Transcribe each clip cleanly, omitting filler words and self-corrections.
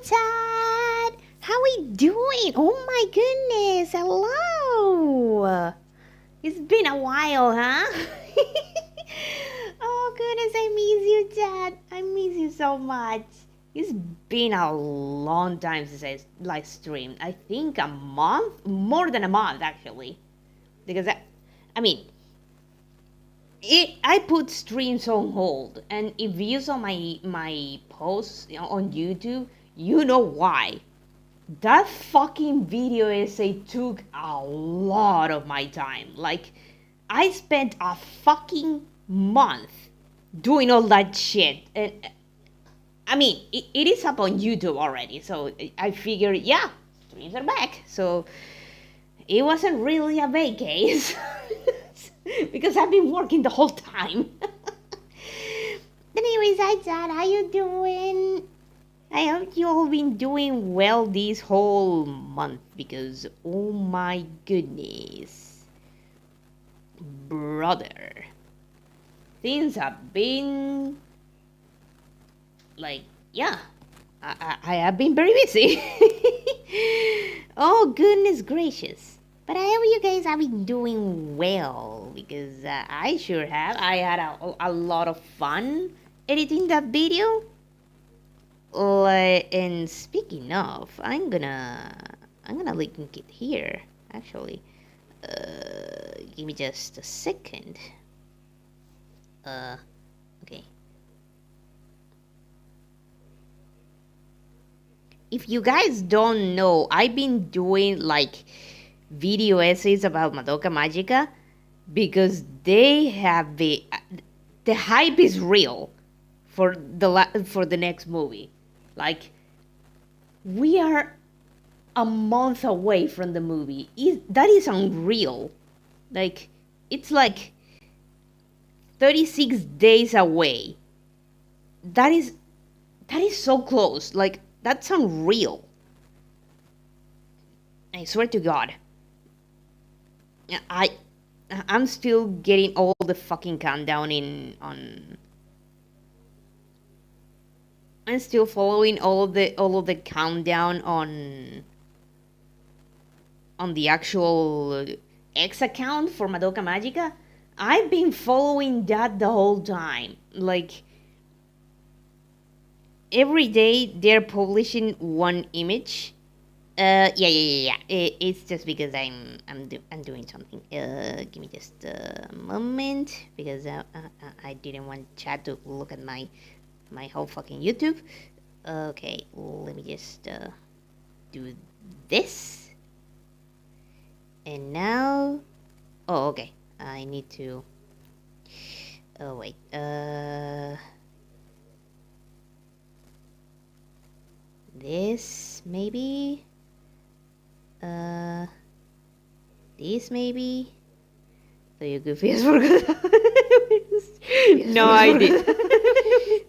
chat! How we doing? Oh my goodness, hello! It's been a while, huh? Oh goodness, I miss you, chat. I miss you so much. It's been a long time since I live streamed. I think a month? More than a month, actually. Because I mean, I put streams on hold, and if you saw my posts on YouTube, you know why. That fucking video essay took a lot of my time. Like, I spent a fucking month doing all that shit, and I mean, it is up on YouTube already, so I figured, yeah, streams are back. So it wasn't really a vague case. Because I've been working the whole time. Anyways, hi Dad, how you doing? I hope you all been doing well this whole month because oh my goodness, brother, things have been like, yeah, I have been very busy. Oh goodness gracious. But I hope you guys have been doing well, because I sure have. I had a lot of fun editing that video. And speaking of, I'm gonna link it here, actually. Give me just a second. Okay. If you guys don't know, I've been doing like video essays about Madoka Magica because they have the hype is real for the next movie. Like, we are a month away from the movie. That is unreal. Like, it's like 36 days away. That is so close. Like, that's unreal. I swear to God. I'm still getting all the fucking countdown on. I'm still following all of the countdown on the actual X account for Madoka Magica. I've been following that the whole time. Like, every day they're publishing one image. Yeah. It's just because I'm doing something. Give me just a moment, because I didn't want chat to look at my whole fucking YouTube. Okay, let me just do this. And now, oh okay, I need to. Oh wait, this maybe. This maybe. So you goofy as forgot. No, I did.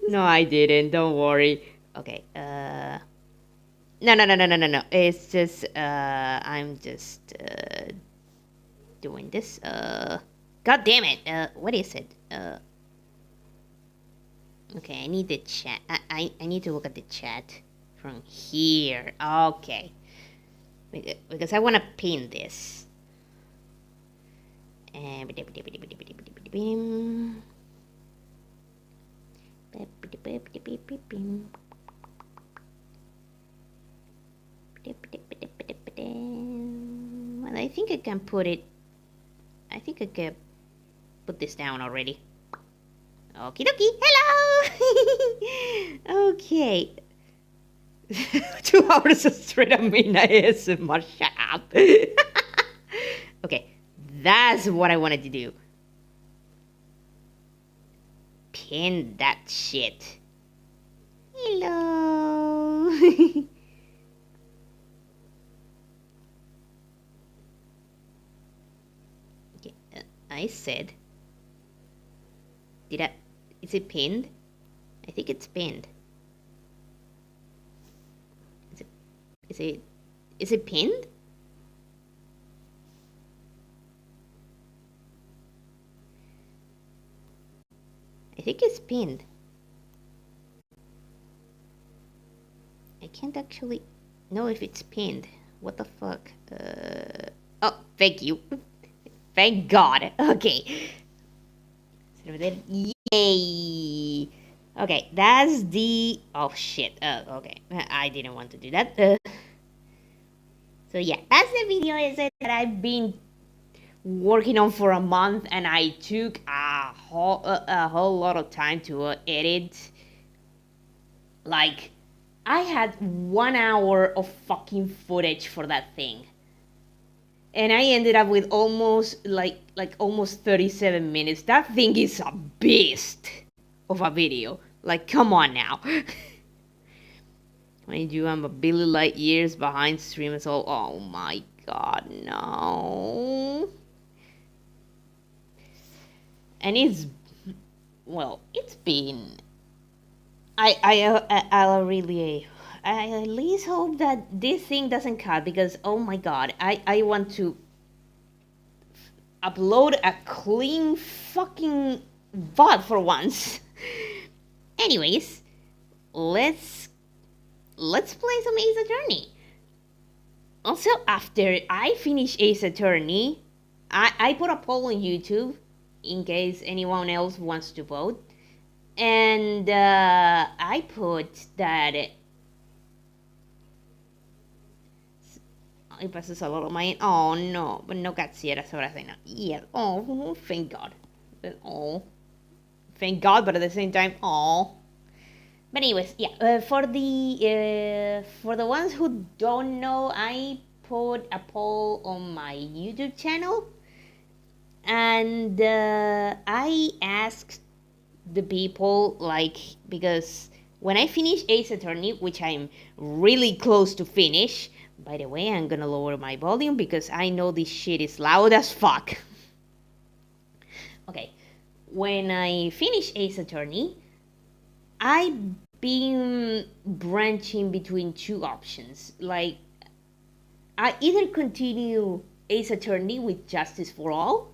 No, I didn't. Don't worry. Okay. No. It's just I'm just doing this. God damn it. What is it? Okay, I need the chat. I need to look at the chat from here. Okay. Because I want to pin this. And well, I think I can put it. I think I can put this down already. Okie dokie. Hello. Okay. 2 hours of straight of midnight ASMR. Shut up. Okay, that's what I wanted to do. Pin that shit. Hello. Okay, I said. Is it pinned? I think it's pinned. Is it pinned? I think it's pinned. I can't can't actually know if it's pinned. What the fuck? Oh, thank you. Thank God. Okay. Yay. Okay, that's the... Oh, shit. Okay. I didn't want to do that. So, yeah, that's the video that I've been working on for a month, and I took a whole lot of time to edit. Like, I had 1 hour of fucking footage for that thing. And I ended up with almost almost 37 minutes. That thing is a beast of a video. Like, come on now. Mind you, I'm a billion light years behind streamers. Oh my god, no. And it's, well, it's been... I at least hope that this thing doesn't cut, because oh my god, I want to upload a clean fucking VOD for once. Anyways, let's play some Ace Attorney. Also, after I finish Ace Attorney, I put a poll on YouTube in case anyone else wants to vote. And I put that it passes a lot of my... Oh no, but no Gatsieras ahora right now. Yeah. Oh, thank God. Oh, thank God, but at the same time, oh. But anyways, yeah. For the ones who don't know, I put a poll on my YouTube channel, and I asked the people, like, because when I finish Ace Attorney, which I'm really close to finish, by the way, I'm gonna lower my volume because I know this shit is loud as fuck. Okay, when I finish Ace Attorney, I've been branching between two options. Like, I either continue Ace Attorney with Justice for All,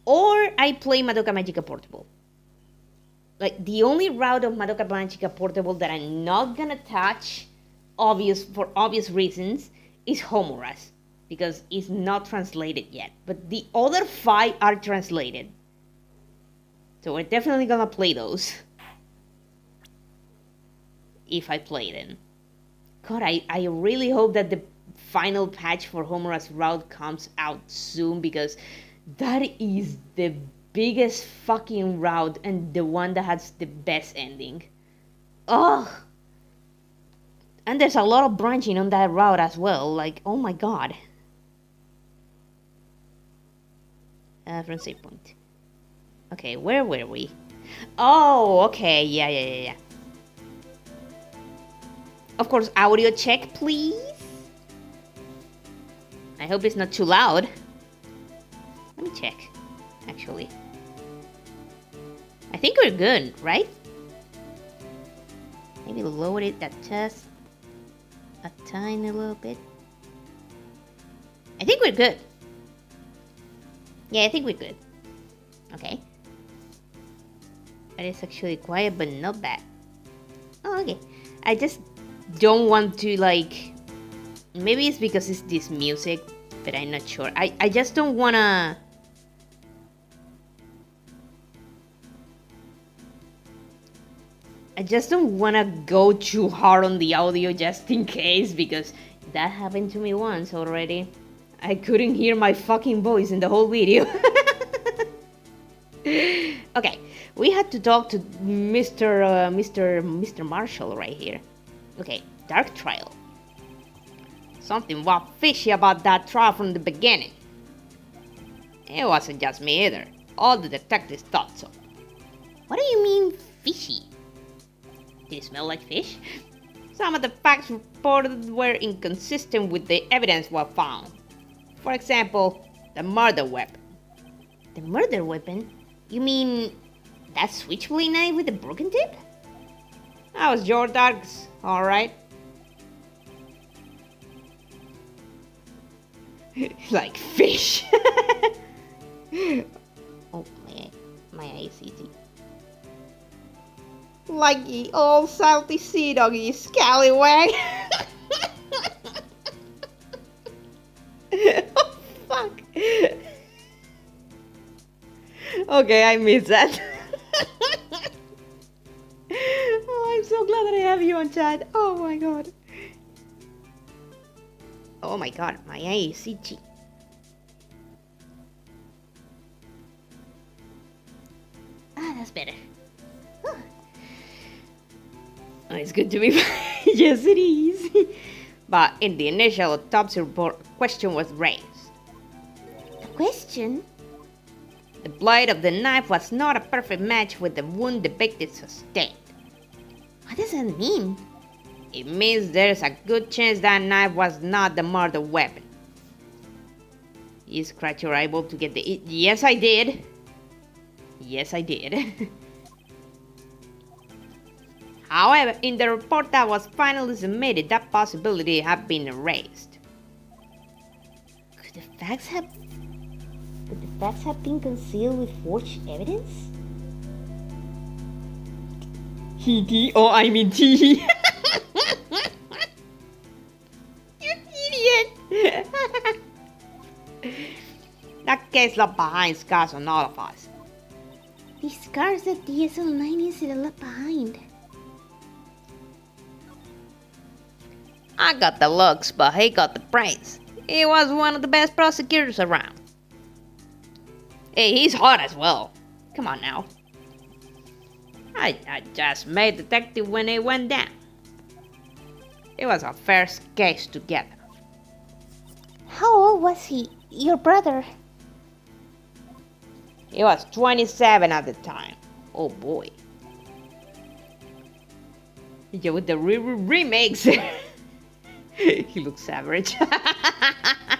or I play Madoka Magica Portable. Like, the only route of Madoka Magica Portable that I'm not gonna touch, for obvious reasons, is Homuras, because it's not translated yet. But the other 5 are translated, so we're definitely gonna play those if I play them. God, I really hope that the final patch for Homuras route comes out soon, because that is the biggest fucking route and the one that has the best ending. Ugh. And there's a lot of branching on that route as well. Like, oh my god. From save point. Okay, where were we? Oh, okay. Yeah. Of course, audio check, please. I hope it's not too loud. Let me check, actually. I think we're good, right? Maybe lower it just a tiny little bit. I think we're good. Yeah, I think we're good. Okay. But it's actually quiet, but not bad. Oh, okay. I just don't want to, like... Maybe it's because it's this music, but I'm not sure. I just don't wanna... I just don't wanna go too hard on the audio just in case, because that happened to me once already. I couldn't hear my fucking voice in the whole video. Okay, we had to talk to Mr. Marshall right here. Okay, Dark Trial. Something was fishy about that trial from the beginning. It wasn't just me either. All the detectives thought so. What do you mean, fishy? Did it smell like fish? Some of the facts reported were inconsistent with the evidence we found. For example, the murder weapon. The murder weapon? You mean that switchblade knife with the broken tip? That was your dog's, alright. Like fish. Oh, my ACT. Like the old salty sea doggy scallywag. Oh, fuck. Okay, I missed that. Oh, I'm so glad that I have you on chat. Oh my god. Oh my god, my eye is itchy. Ah, that's better. Oh, it's good to be back. Yes, it is. But in the initial autopsy report, a question was raised. A question? The blade of the knife was not a perfect match with the wound the victim sustained. What does that mean? It means there's a good chance that knife was not the murder weapon. Is Scratcher able to get the... Yes, I did. Yes, I did. However, in the report that was finally submitted, that possibility had been erased. Could the facts have been concealed with forged evidence? T. Oh, I mean T. You idiot! That case left behind scars on all of us. The scars that DSL-9 left behind. I got the looks, but he got the praise. He was one of the best prosecutors around. Hey, he's hot as well. Come on now. I just made detective when it went down. It was our first case together. How old was he, your brother? He was 27 at the time. Oh boy. Yeah, with the remakes. He looks average.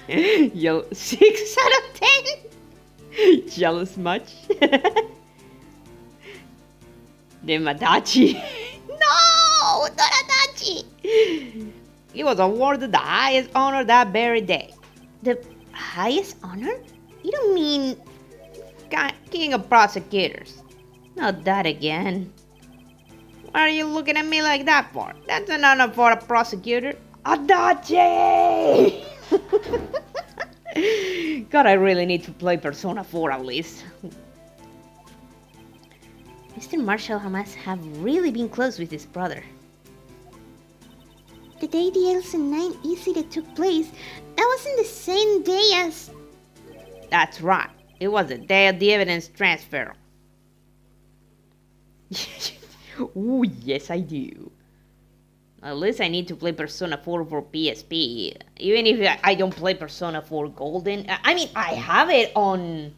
Yo, 6 out of 10? Jealous much? The Madachi. No, not Adachi. He was awarded the highest honor that very day. The highest honor? You don't mean King of Prosecutors? Not that again. Why are you looking at me like that for? That's an honor for a prosecutor. Adachi! God, I really need to play Persona 4 at least. Mr. Marshall must have really been close with his brother. The day the LC9 incident took place, that wasn't the same day as... That's right. It was the day of the evidence transfer. Ooh, yes I do. At least I need to play Persona 4 for PSP. Even if I don't play Persona 4 Golden. I mean, I have it on...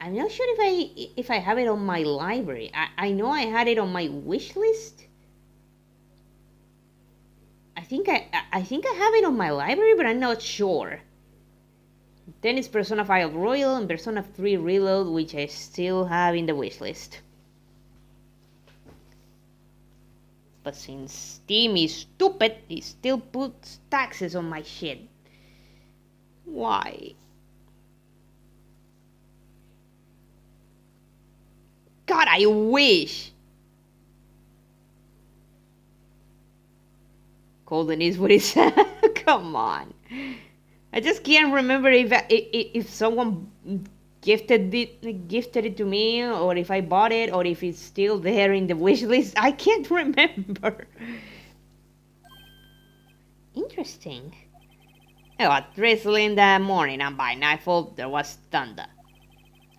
I'm not sure if I have it on my library. I know I had it on my wish list. I think I have it on my library, but I'm not sure. Then it's Persona 5 Royal and Persona 3 Reload, which I still have in the wish list. But since Steam is stupid, it still puts taxes on my shit. Why? God, I wish. Golden is what it said. Come on. I just can't remember if someone gifted it to me, or if I bought it, or if it's still there in the wish list. I can't remember. Interesting. It was drizzling that morning, and by nightfall there was thunder.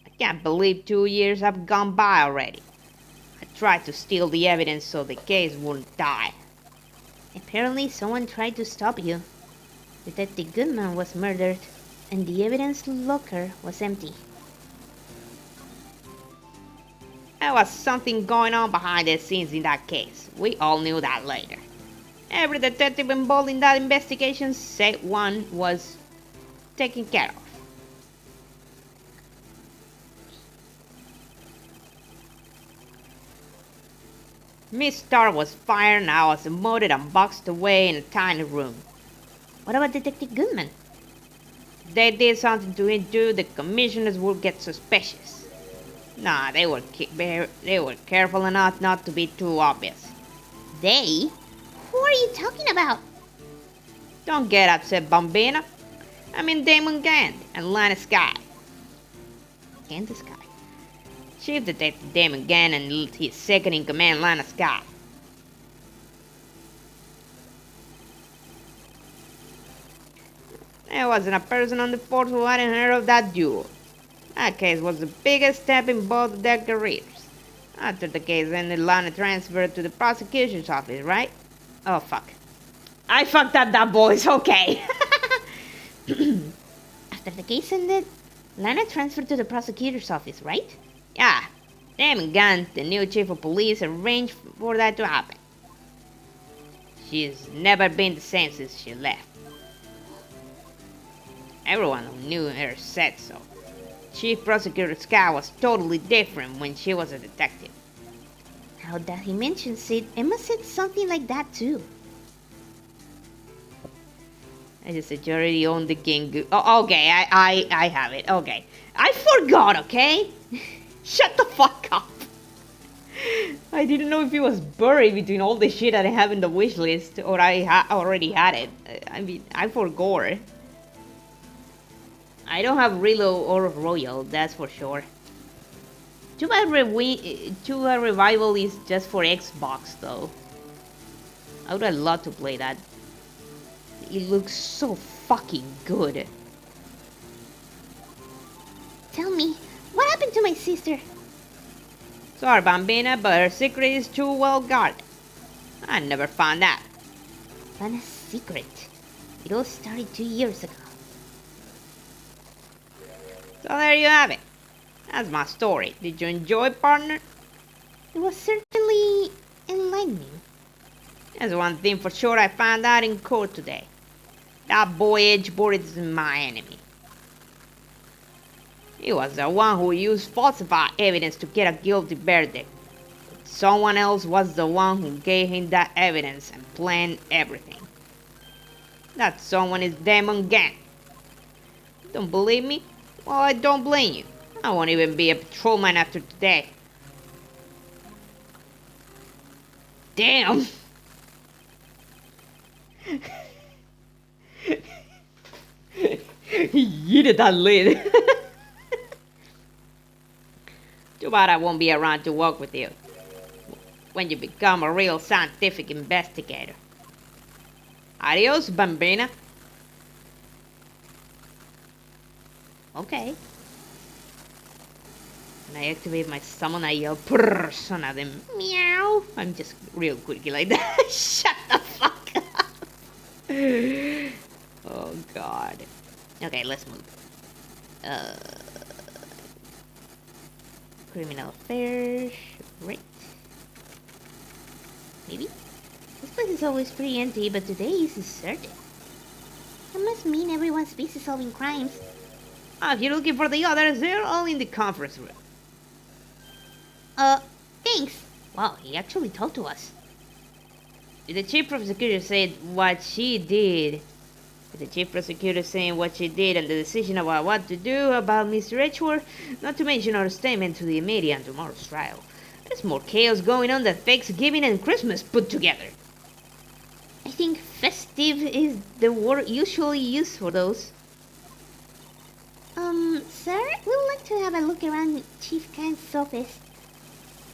I can't believe 2 years have gone by already. I tried to steal the evidence so the case wouldn't die. Apparently someone tried to stop you. Detective Goodman was murdered, and the evidence locker was empty. There was something going on behind the scenes in that case. We all knew that later. Every detective involved in that investigation said one was taken care of. Miss Starr was fired and I was demoted and boxed away in a tiny room. What about Detective Goodman? If they did something to him too, the commissioners would get suspicious. Nah, they were careful enough not to be too obvious. They? Who are you talking about? Don't get upset, Bambina. I mean Damon Gant and Lana Sky. And the Sky. Chief Detective Damon Gant and his second-in-command, Lana Sky. There wasn't a person on the force who hadn't heard of that duel. That case was the biggest step in both of their careers. After the case ended, Lana transferred to the prosecution's office, right? Oh, fuck. I fucked up that voice, okay. After the case ended, Lana transferred to the prosecutor's office, right? Yeah. Damon Gant, the new chief of police, arranged for that to happen. She's never been the same since she left. Everyone who knew her said so. Chief Prosecutor Sky was totally different when she was a detective. Now that he mentions it, Emma said something like that too. I just said you already own the king. Oh, okay, I have it. Okay. I forgot, okay? Shut the fuck up. I didn't know if it was buried between all the shit that I have in the wish list or I already had it. I mean, I forgot. I don't have Reload or Royal, that's for sure. Too bad Revival is just for Xbox though. I would have loved to play that. It looks so fucking good. Tell me, what happened to my sister? Sorry, Bambina, but her secret is too well guarded. I never found out. Lana's secret. It all started 2 years ago. So there you have it. That's my story. Did you enjoy, partner? It was certainly enlightening. There's one thing for sure I found out in court today. That boy Edgeboard is my enemy. He was the one who used falsified evidence to get a guilty verdict. But someone else was the one who gave him that evidence and planned everything. That someone is Damon Gant. Don't believe me? Well, I don't blame you. I won't even be a patrolman after today. Damn! He yeeted that lid. Too bad I won't be around to work with you when you become a real scientific investigator. Adios, Bambina. Okay. When I activate my summon, I yell persona them. Meow. I'm just real quirky like that. Shut the fuck up. Oh god. Okay, let's move. Criminal affairs, right? Maybe? This place is always pretty empty, but today is deserted. That must mean everyone's busy solving crimes. If you're looking for the others, they're all in the conference room. Thanks. Wow, he actually talked to us. The chief prosecutor said what she did. The chief prosecutor saying what she did and the decision about what to do about Mr. Edgeworth, not to mention our statement to the media on tomorrow's trial. There's more chaos going on than Thanksgiving and Christmas put together. I think festive is the word usually used for those. Sir, we'd like to have a look around Chief Gant's office.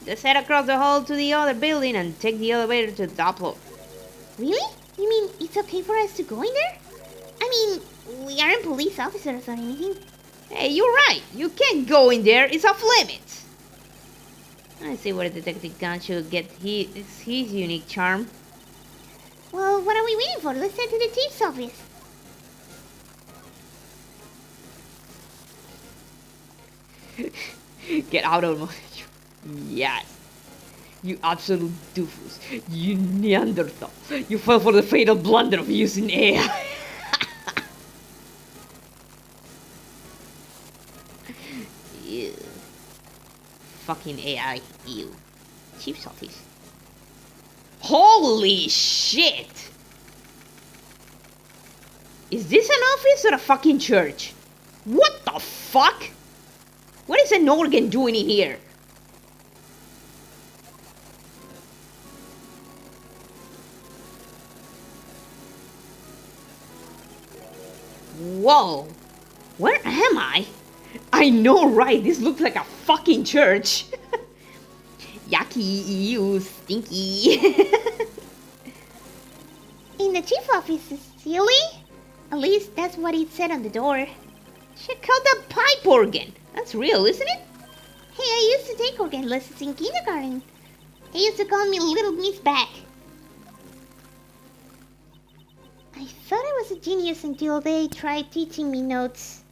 Just head across the hall to the other building and take the elevator to the top floor. Really? You mean it's okay for us to go in there? I mean, we aren't police officers or anything. Hey, you're right. You can't go in there. It's off limits. I see where Detective Gant should get his unique charm. Well, what are we waiting for? Let's head to the chief's office. Get out of my... Yes. You absolute doofus. You Neanderthal. You fell for the fatal blunder of using AI. Ew. Fucking AI. Ew. Chief's office. Holy shit! Is this an office or a fucking church? What the fuck? What is an organ doing in here? Whoa! Where am I? I know, right? This looks like a fucking church. Yucky, ew, stinky. In the chief office, silly? At least that's what it said on the door. Check out the pipe organ. That's real, isn't it? Hey, I used to take organ lessons in kindergarten. They used to call me Little Miss Back. I thought I was a genius until they tried teaching me notes.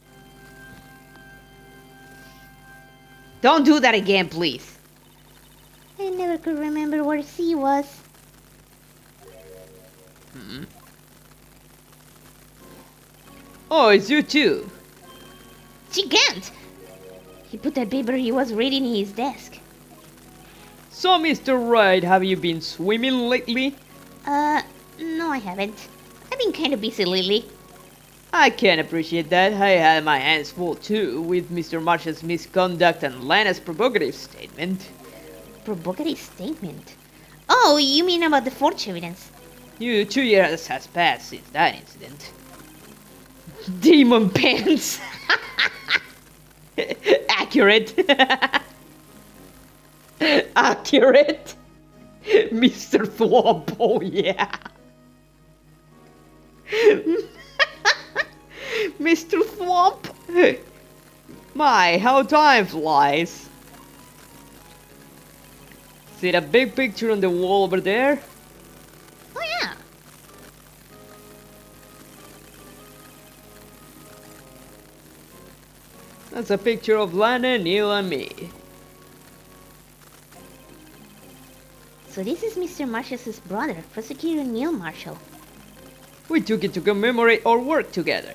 Don't do that again, please. I never could remember where C was. Oh, it's you too. Chief Gant! He put that paper he was reading in his desk. So, Mr. Wright, have you been swimming lately? No I haven't. I've been kind of busy lately. I can appreciate that. I had my hands full too, with Mr. Marshall's misconduct and Lana's provocative statement. Provocative statement? Oh, you mean about the forged evidence? 2 years has passed since that incident. Demon pants! Accurate! Accurate! Mr. Thwomp, oh yeah! Mr. Thwomp! My, how time flies! See that big picture on the wall over there? Oh yeah! That's a picture of Lana, Neil, and me. So this is Mr. Marshall's brother, Prosecutor Neil Marshall. We took it to commemorate our work together.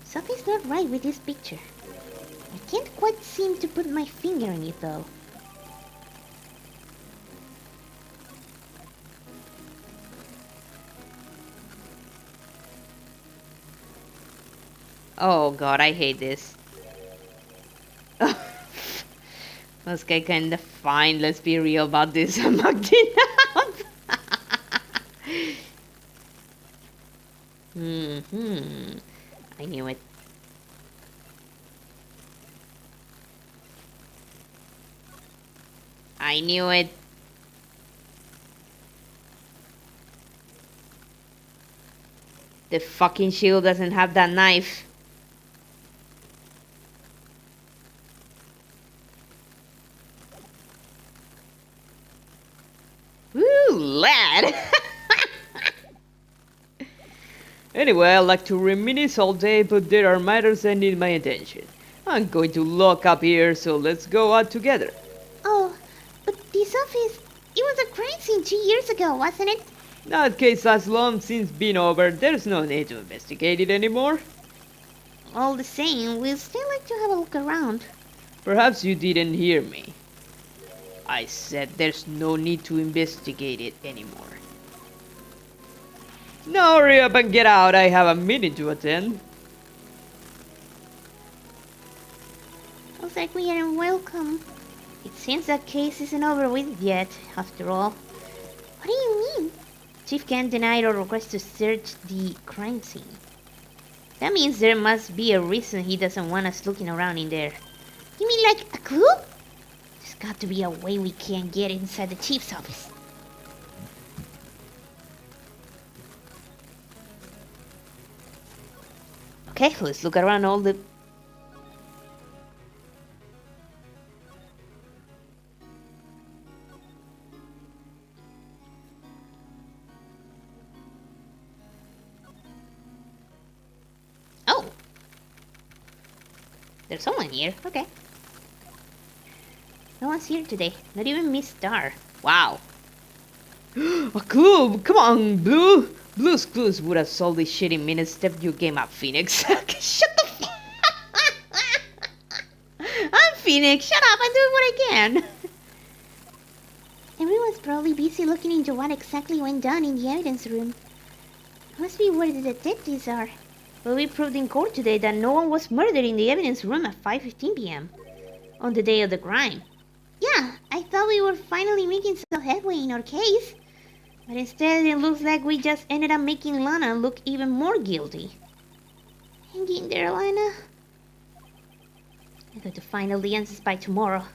Something's not right with this picture. I can't quite seem to put my finger on it though. Oh god, I hate this. This guy kinda fine, let's be real about this. I'm acting out. I knew it. I knew it. The fucking shield doesn't have that knife. Woo, lad! Anyway, I like to reminisce all day, but there are matters that need my attention. I'm going to lock up here, so let's go out together. Oh, but this office, it was a crime scene 2 years ago, wasn't it? That case has long since been over. There's no need to investigate it anymore. All the same, we'd still like to have a look around. Perhaps you didn't hear me. I said there's no need to investigate it anymore. Now hurry up and get out. I have a meeting to attend. Looks like we aren't welcome. It seems that case isn't over with yet, after all. What do you mean? Chief Gant denied our request to search the crime scene. That means there must be a reason he doesn't want us looking around in there. You mean like a clue? There's got to be a way we can get inside the chief's office. Okay, let's look around all the... Oh! There's someone here. Okay. No one's here today. Not even Miss Star. Wow. A clue! Come on, Blue! Blue's Clues would have solved this shit in minutes. Step your game up, Phoenix. Shut the f... I'm Phoenix. Shut up. I'm doing what I can. Everyone's probably busy looking into what exactly went down in the evidence room. Must be where the detectives are. Well, we proved in court today that no one was murdered in the evidence room at 5:15 p.m. on the day of the crime. Yeah, I thought we were finally making some headway in our case. But instead, it looks like we just ended up making Lana look even more guilty. Hang in there, Lana. I'm going to find all the answers by tomorrow.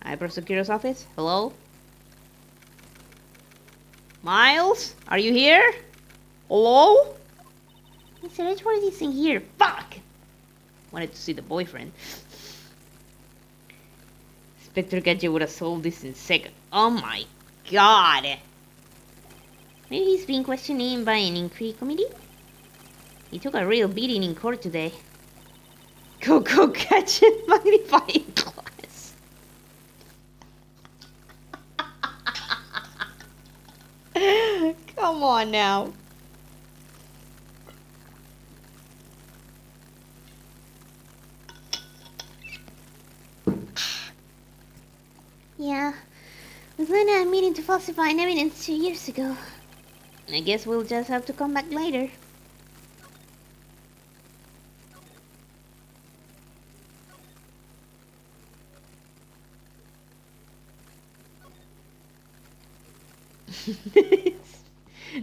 Hi, prosecutor's office. Hello? Miles? Are you here? Hello? Mr. Edgeworth isn't here. Fuck! Wanted to see the boyfriend. Inspector Gadget would have solved this in seconds. Oh my god! Maybe he's being questioned in by an inquiry committee? He took a real beating in court today. Go Gadget magnifying glass. Come on now. Yeah, with Lena admitting to falsifying evidence 2 years ago. I guess we'll just have to come back later.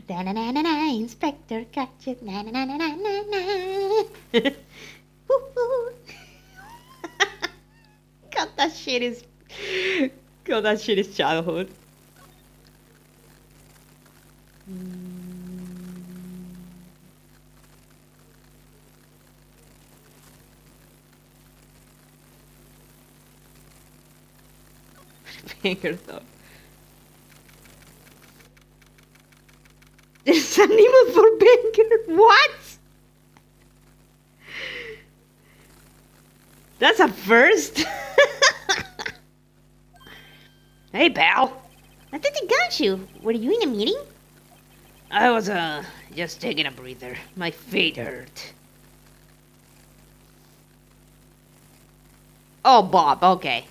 Da-na-na-na-na, Inspector Gadget, na-na-na-na-na-na. God, that shit is... God, that shit is childhood. Banger though. There's an email for Banger. What? That's a first. Hey, pal. I thought they got you. Were you in a meeting? I was, just taking a breather. My feet hurt. Oh, Bob, okay.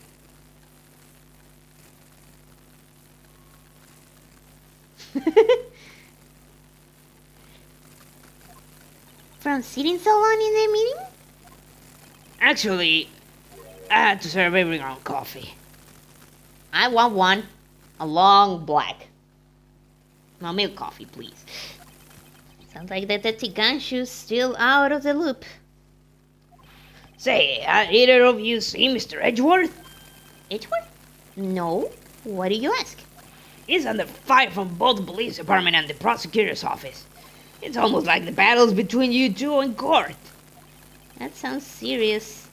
From sitting so long in the meeting? Actually, I had to serve everyone coffee. I want one. A long black. No, milk coffee, please. Sounds like Detective Ganshu's still out of the loop. Say, either of you see Mr. Edgeworth? Edgeworth? No. Why do you ask? He's under fire from both the police department and the prosecutor's office. It's almost like the battles between you two in court. That sounds serious.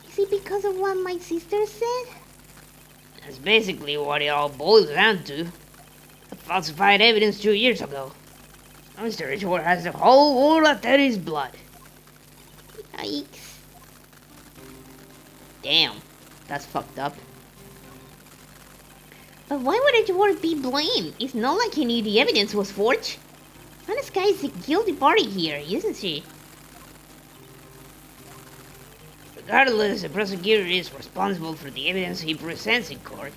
Is it because of what my sister said? That's basically what it all boils down to. The falsified evidence 2 years ago. Mr. Edgeworth has the whole world after his blood. Yikes. Damn, that's fucked up. But why would Edgeworth be blamed? It's not like he knew the evidence was forged. Honest Guy is the guilty party here, isn't she? Regardless, the prosecutor is responsible for the evidence he presents in court.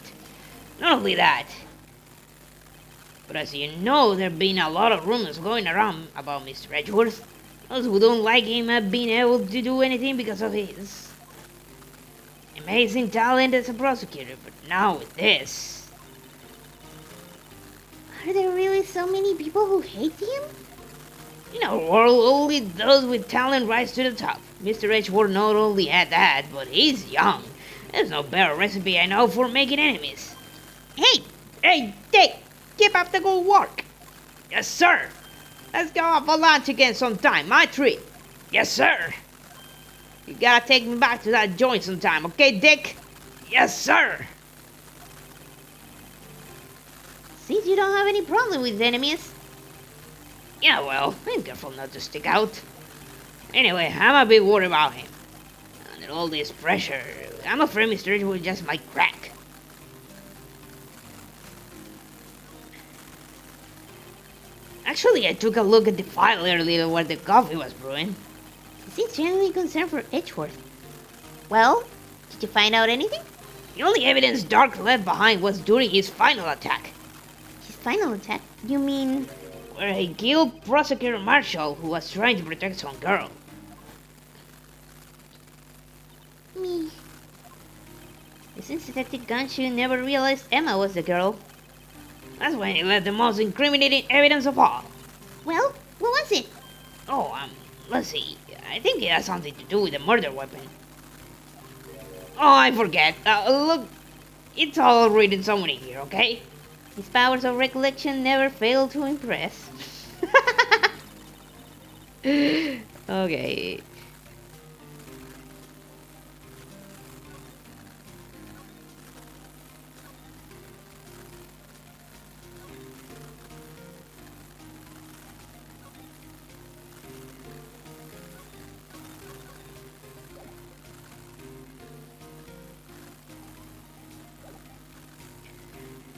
Not only that, but as you know, there have been a lot of rumors going around about Mr. Edgeworth. Those who don't like him have been able to do anything because of his amazing talent as a prosecutor. But now with this... Are there really so many people who hate him? In our world, only those with talent rise to the top. Mr. Edgeworth not only had that, but he's young. There's no better recipe I know for making enemies. Hey, Dick! Keep up the good work! Yes, sir! Let's go out for lunch again sometime, my treat! Yes, sir! You gotta take me back to that joint sometime, okay, Dick? Yes, sir! Since you don't have any problem with enemies. Yeah, well, I'm careful not to stick out. Anyway, I'm a bit worried about him. Under all this pressure, I'm afraid Mr. Edgeworth just might crack. Actually, I took a look at the file earlier where the coffee was brewing. He seems genuinely concerned for Edgeworth. Well, did you find out anything? The only evidence Dark left behind was during his final attack. His final attack? You mean... Where he killed Prosecutor Marshall, who was trying to protect some girl. Me. Since Detective Ganshu never realized Emma was the girl. That's when he left the most incriminating evidence of all. Well, what was it? Oh, let's see. I think it has something to do with the murder weapon. Oh, I forget. Look, it's all written somewhere here, okay? His powers of recollection never fail to impress. Okay.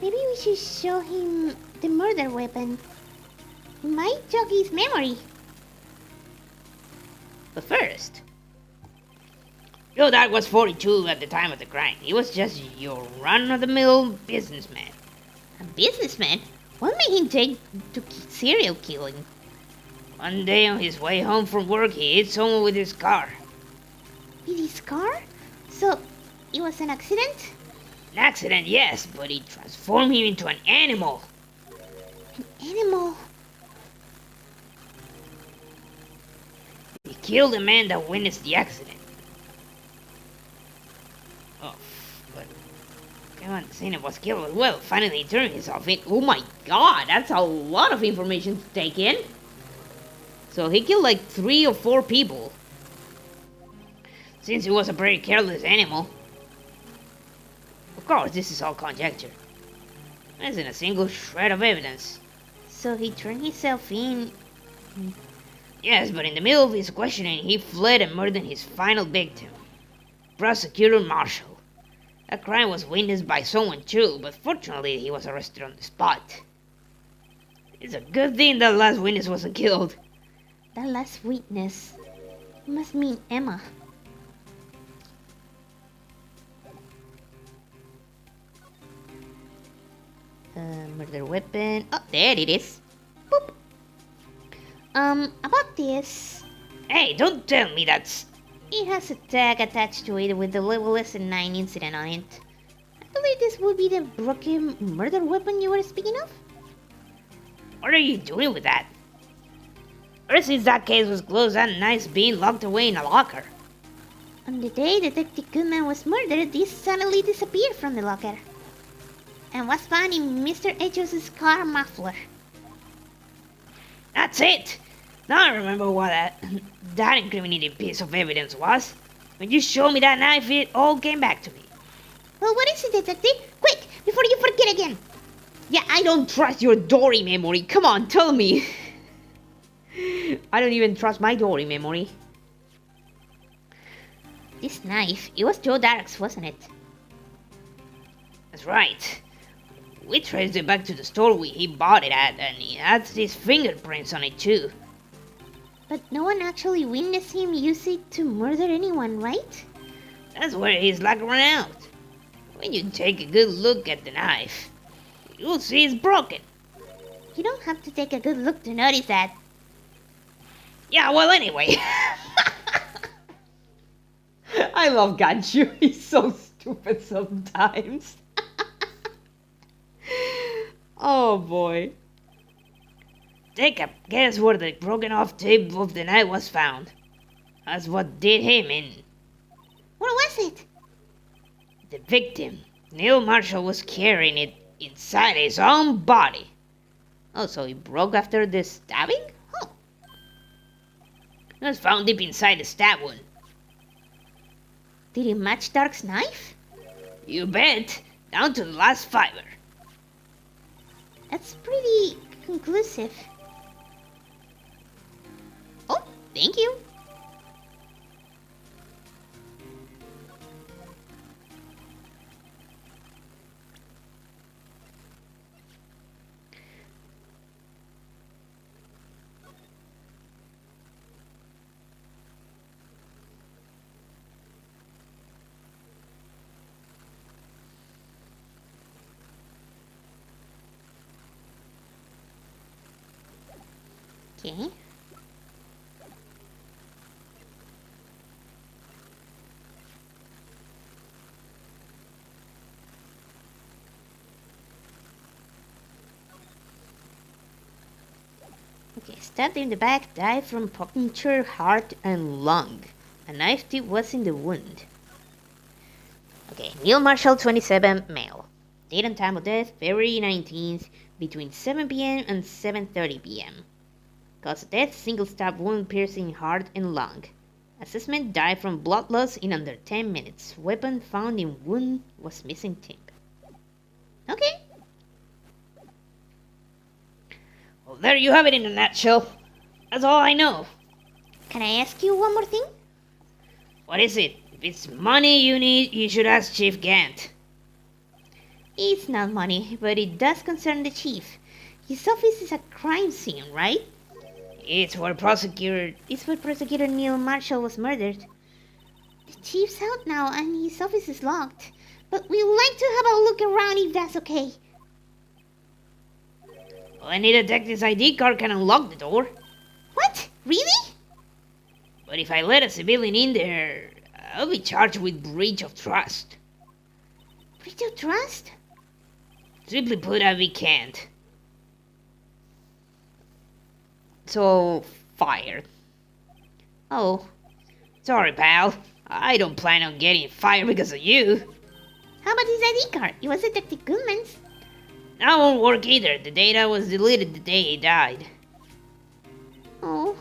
Maybe we should show him the murder weapon. It might jog his memory. But first, Joe Dark was 42 at the time of the crime. He was just your run-of-the-mill businessman. A businessman? What made him take to serial killing? One day on his way home from work, he hit someone with his car. With his car? So, it was an accident? An accident, yes, but it transformed him into an animal. An animal? He killed the man that witnessed the accident. Oh, but Kevin Cena was killed as well. Finally, he turned himself in. Oh my god, that's a lot of information to take in. So he killed like 3 or 4 people. Since he was a very careless animal. Of course, this is all conjecture. There isn't a single shred of evidence. So he turned himself in. Yes, but in the middle of his questioning, he fled and murdered his final victim, Prosecutor Marshall. That crime was witnessed by someone too, but fortunately he was arrested on the spot. It's a good thing that last witness wasn't killed. That last witness must mean Emma. Murder weapon. Oh, there it is. Boop. About this. Hey, don't tell me that's... It has a tag attached to it with the level less than 9 incident on it. I believe this would be the broken murder weapon you were speaking of? What are you doing with that? Ever since that case was closed, that knife's being locked away in a locker. On the day Detective Goodman was murdered, this suddenly disappeared from the locker. And was found in Mr. Echos' car muffler. That's it! Now I remember what that incriminating piece of evidence was. When you showed me that knife, it all came back to me. Well, what is it, Detective? Quick, before you forget again! Yeah, I don't trust your Dory memory. Come on, tell me. I don't even trust my Dory memory. This knife, it was Joe Dark's, wasn't it? That's right. We traced it back to the store he bought it at, and it has his fingerprints on it too. But no one actually witnessed him use it to murder anyone, right? That's where his luck ran out. When you take a good look at the knife, you'll see it's broken. You don't have to take a good look to notice that. Yeah, well, anyway. I love Ganchu. He's so stupid sometimes. Oh boy. Take a guess where the broken off tip of the knife was found. That's what did him in. What was it? The victim, Neil Marshall, was carrying it inside his own body. Oh, so he broke after the stabbing? Oh. It was found deep inside the stab wound. Did it match Dark's knife? You bet, down to the last fiber. That's pretty conclusive. Oh, thank you. Okay. Okay, stabbed in the back, died from puncture, heart, and lung. A knife tip was in the wound. Okay, Neil Marshall, 27, male. Date and time of death, February 19th, between 7 p.m. and 7:30 p.m. Cause of death, single stab wound piercing heart and lung. Assessment, died from blood loss in under 10 minutes. Weapon found in wound was missing tip. Okay. Well, there you have it in a nutshell. That's all I know. Can I ask you one more thing? What is it? If it's money you need, you should ask Chief Gant. It's not money, but it does concern the chief. His office is a crime scene, right? It's where Prosecutor Neil Marshall was murdered. The chief's out now and his office is locked. But we'd like to have a look around if that's okay. Well, any detective's ID card can unlock the door. What? Really? But if I let a civilian in there, I'll be charged with breach of trust. Breach of trust? Simply put, we can't. So, fired. Oh. Sorry, pal. I don't plan on getting fired because of you. How about his ID card? It was Detective Goodman's. That won't work either. The data was deleted the day he died. Oh.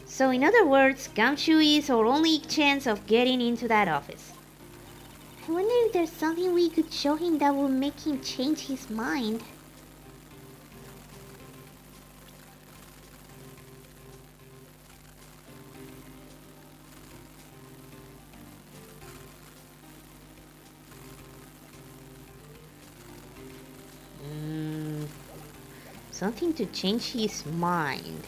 So in other words, Gumshoe is our only chance of getting into that office. I wonder if there's something we could show him that will make him change his mind. Something to change his mind.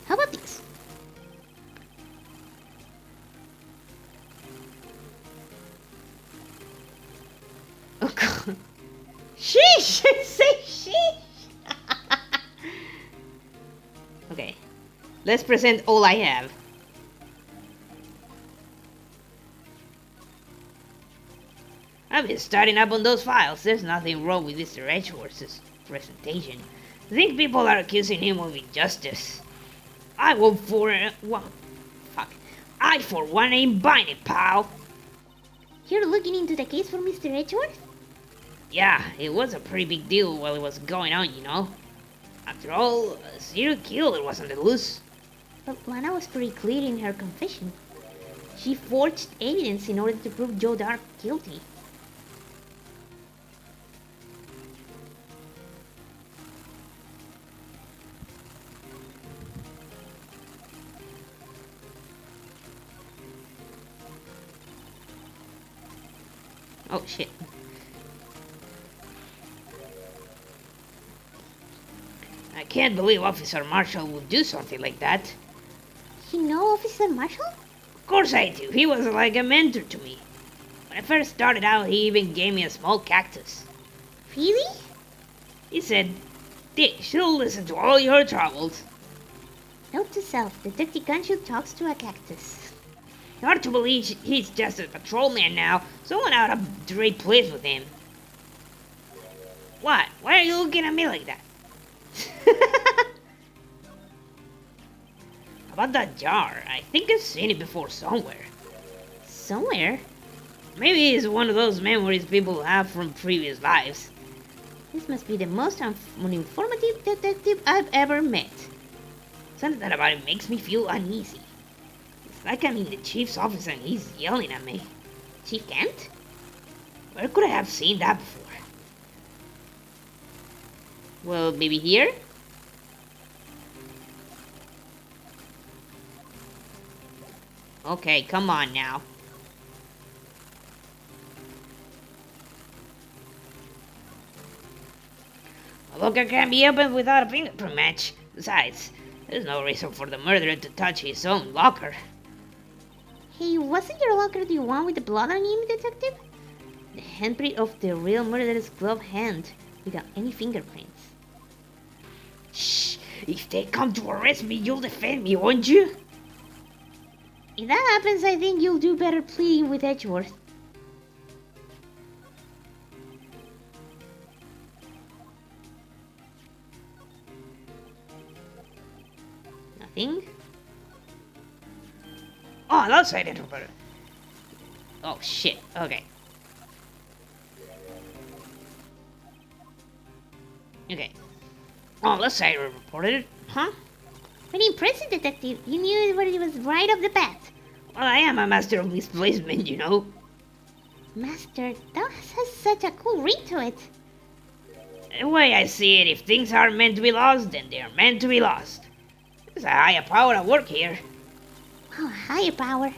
How about this? Oh god. Sheesh! Say sheesh! Okay. Let's present all I have. I've been starting up on those files. There's nothing wrong with Mr. Edgeworth's presentation. I think people are accusing him of injustice. I for one ain't buying it, pal. You're looking into the case for Mr. Edgeworth? Yeah, it was a pretty big deal while it was going on, you know. After all, a serial killer was on the loose. But Lana was pretty clear in her confession. She forged evidence in order to prove Joe Dark guilty. Oh shit. I can't believe Officer Marshall would do something like that. You know Officer Marshall? Of course I do. He was like a mentor to me. When I first started out, he even gave me a small cactus. Really? He said, she'll listen to all your troubles. Note to self, Detective Gumshoe talks to a cactus. Hard to believe he's just a patrolman now. Someone ought to trade place with him. What? Why are you looking at me like that? How about that jar? I think I've seen it before somewhere. Somewhere? Maybe it's one of those memories people have from previous lives. This must be the most uninformative detective I've ever met. Something about it makes me feel uneasy. It's like I'm in the chief's office and he's yelling at me. Chief Gant? Where could I have seen that before? Well, maybe here? Okay, come on now. A locker can't be opened without a fingerprint match. Besides, there's no reason for the murderer to touch his own locker. Hey, wasn't your locker the one with the blood on him, Detective? The handprint of the real murderer's gloved hand, without any fingerprints. Shh! If they come to arrest me, you'll defend me, won't you? If that happens, I think you'll do better pleading with Edgeworth. Nothing? Oh, that's side interpreter. Oh shit, okay. Okay. Oh, let's say I reported it, huh? Pretty impressive, Detective. You knew what it was right off the bat. Well, I am a master of misplacement, you know. Master, that has such a cool ring to it. The way I see it, if things are meant to be lost, then they are meant to be lost. There's a higher power at work here. Wow, higher power.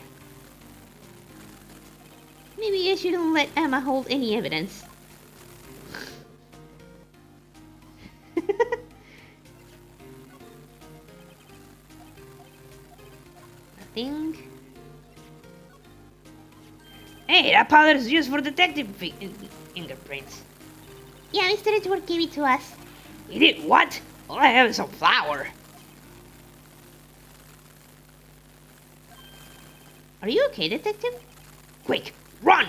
Maybe I shouldn't let Emma hold any evidence. Nothing. Hey, that powder is used for detective fingerprints. Yeah, Mr. Edgeworth gave it to us. You did what? All I have is some flour. Are you okay, Detective? Quick, run!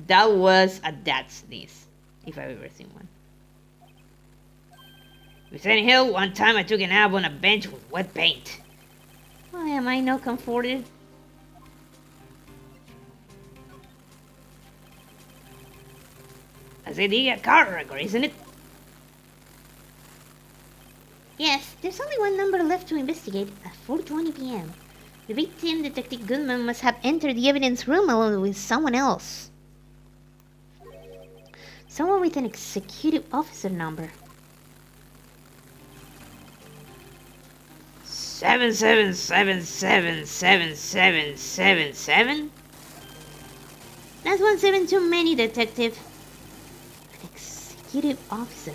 That was a dad sneeze, if I've ever seen one. With St. Hill, one time I took a nap on a bench with wet paint. Why am I not comforted? I said, you got car record, isn't it? Yes, there's only one number left to investigate at 4:20 p.m. The victim, Detective Goodman, must have entered the evidence room along with someone else. Someone with an executive officer number. 77777777. That's 17 too many, Detective. An executive officer.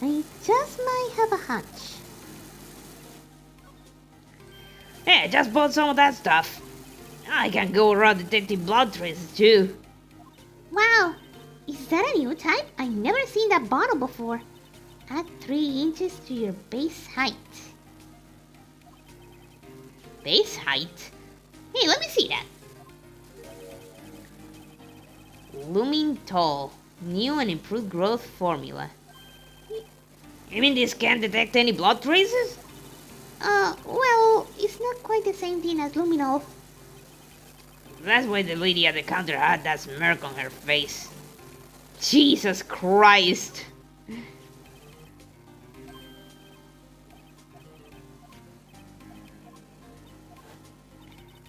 I just might have a hunch. Hey, I just bought some of that stuff. I can go around detecting blood traces too. Wow! Is that a new type? I've never seen that bottle before. Add 3 inches to your base height. Base height? Hey, let me see that. Looming tall. New and improved growth formula. You mean this can't detect any blood traces? Well, it's not quite the same thing as luminol. That's why the lady at the counter had that smirk on her face. Jesus Christ!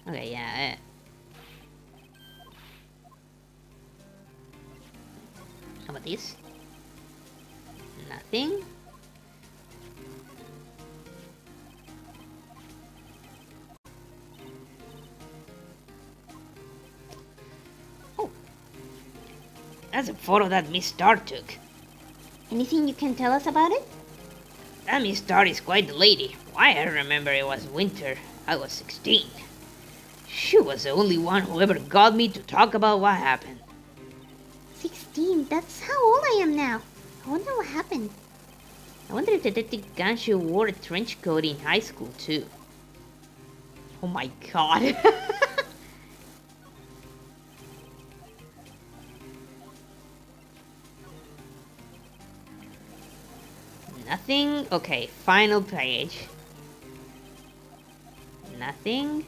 Okay, yeah. How about this? Nothing. Oh, that's a photo that Miss Star took. Anything you can tell us about it? That Miss Star is quite the lady. Why, I remember it was winter. I was 16. She was the only one who ever got me to talk about what happened. 16, that's how old I am now. I wonder what happened. I wonder if Detective Ganshu wore a trench coat in high school too. Oh my god. Nothing. Okay, final page. Nothing.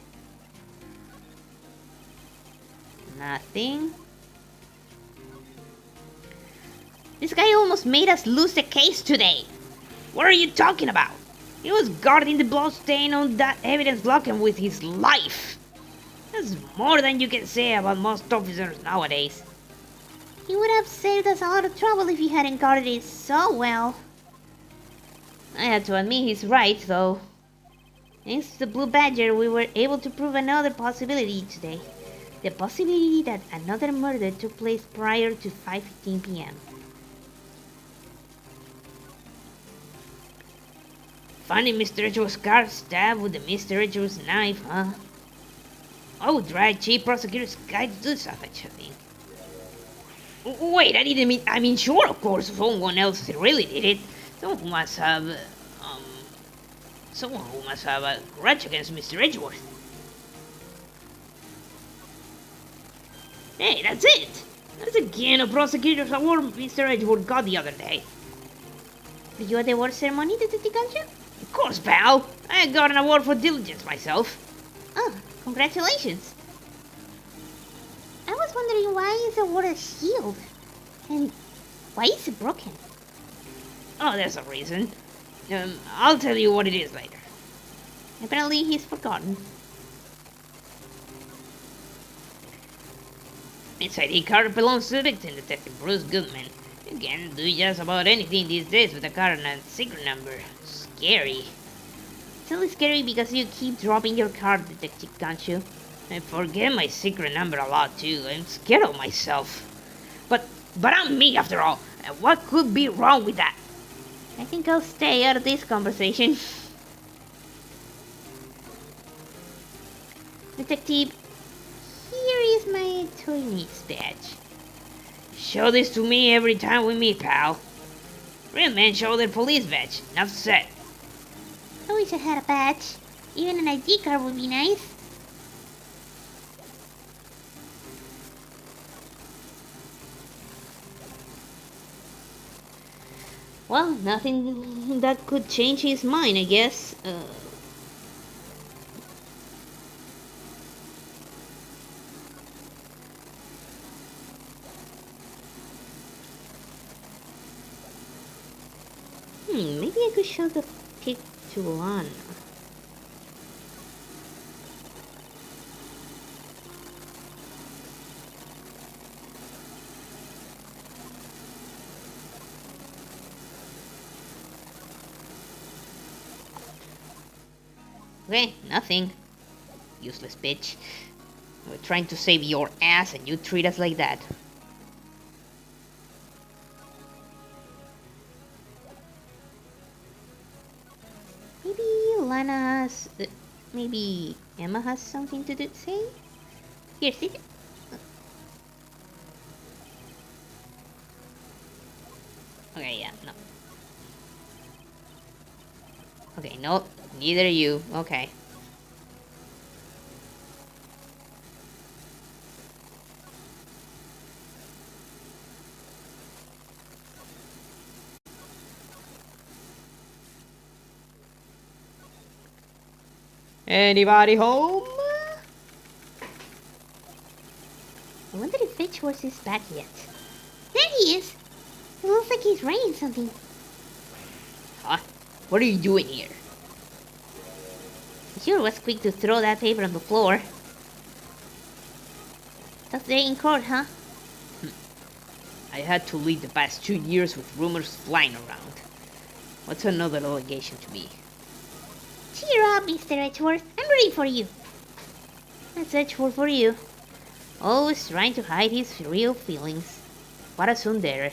Nothing. This guy almost made us lose the case today. What are you talking about? He was guarding the blood stain on that evidence locker with his life. That's more than you can say about most officers nowadays. He would have saved us a lot of trouble if he hadn't guarded it so well. I have to admit he's right, though. Thanks to the Blue Badger, we were able to prove another possibility today. The possibility that another murder took place prior to 5:15 p.m. Finding Mr. Edgeworth's car stabbed with the Mr. Edgeworth's knife, huh? I would drag Chief Prosecutor's guy to do such a thing. Wait, I didn't mean. I mean, sure, of course, someone else really did it. Someone who must have a grudge against Mr. Edgeworth. Hey, that's it! That's again a prosecutor's award Mr. Edgeworth got the other day. Did you at the award ceremony, Detective Gancho? Of course, pal! I got an award for diligence myself. Oh, congratulations! I was wondering why is the award a shield? And why is it broken? Oh, there's a reason. I'll tell you what it is later. Apparently he's forgotten. Its ID card belongs to the victim, Detective Bruce Goodman. You can do just about anything these days with a card and a secret number. Scary. It's only scary because you keep dropping your card, Detective Gancho. I forget my secret number a lot too. I'm scared of myself. But I'm me after all. And what could be wrong with that? I think I'll stay out of this conversation. Detective, here is my attorney's badge. Show this to me every time we meet, pal. Real men show their police badge. Enough said. I wish I had a badge. Even an ID card would be nice. Well, nothing that could change his mind, I guess. Maybe I could show the pic to Lana. Okay, nothing. Useless bitch. We're trying to save your ass and you treat us like that. Maybe Lana has... maybe Emma has something to say? Here, sit. Okay, yeah, no. Okay, no, neither you. Okay. Anybody home? I wonder if Edgeworth is back yet. There he is! It looks like he's writing something. Huh? What are you doing here? He sure was quick to throw that paper on the floor. Tough day in court, huh? I had to lead the past 2 years with rumors flying around. What's another allegation to me? Cheer up, Mr. Edgeworth. I'm ready for you. That's Edgeworth for you. Always trying to hide his real feelings. What a tsundere.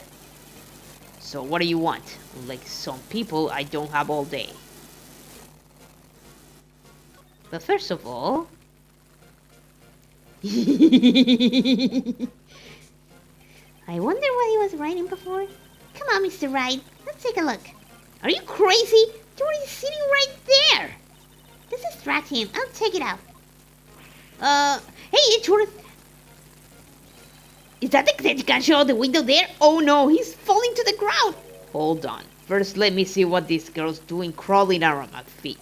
So what do you want? Like some people, I don't have all day. But first of all... I wonder what he was writing before. Come on, Mr. Wright. Let's take a look. Are you crazy? George is sitting right there. Just distract him. I'll take it out. Hey, Edgeworth. Is that the Gancho out the window there? Oh no, he's falling to the ground! Hold on. First let me see what this girl's doing crawling around my feet.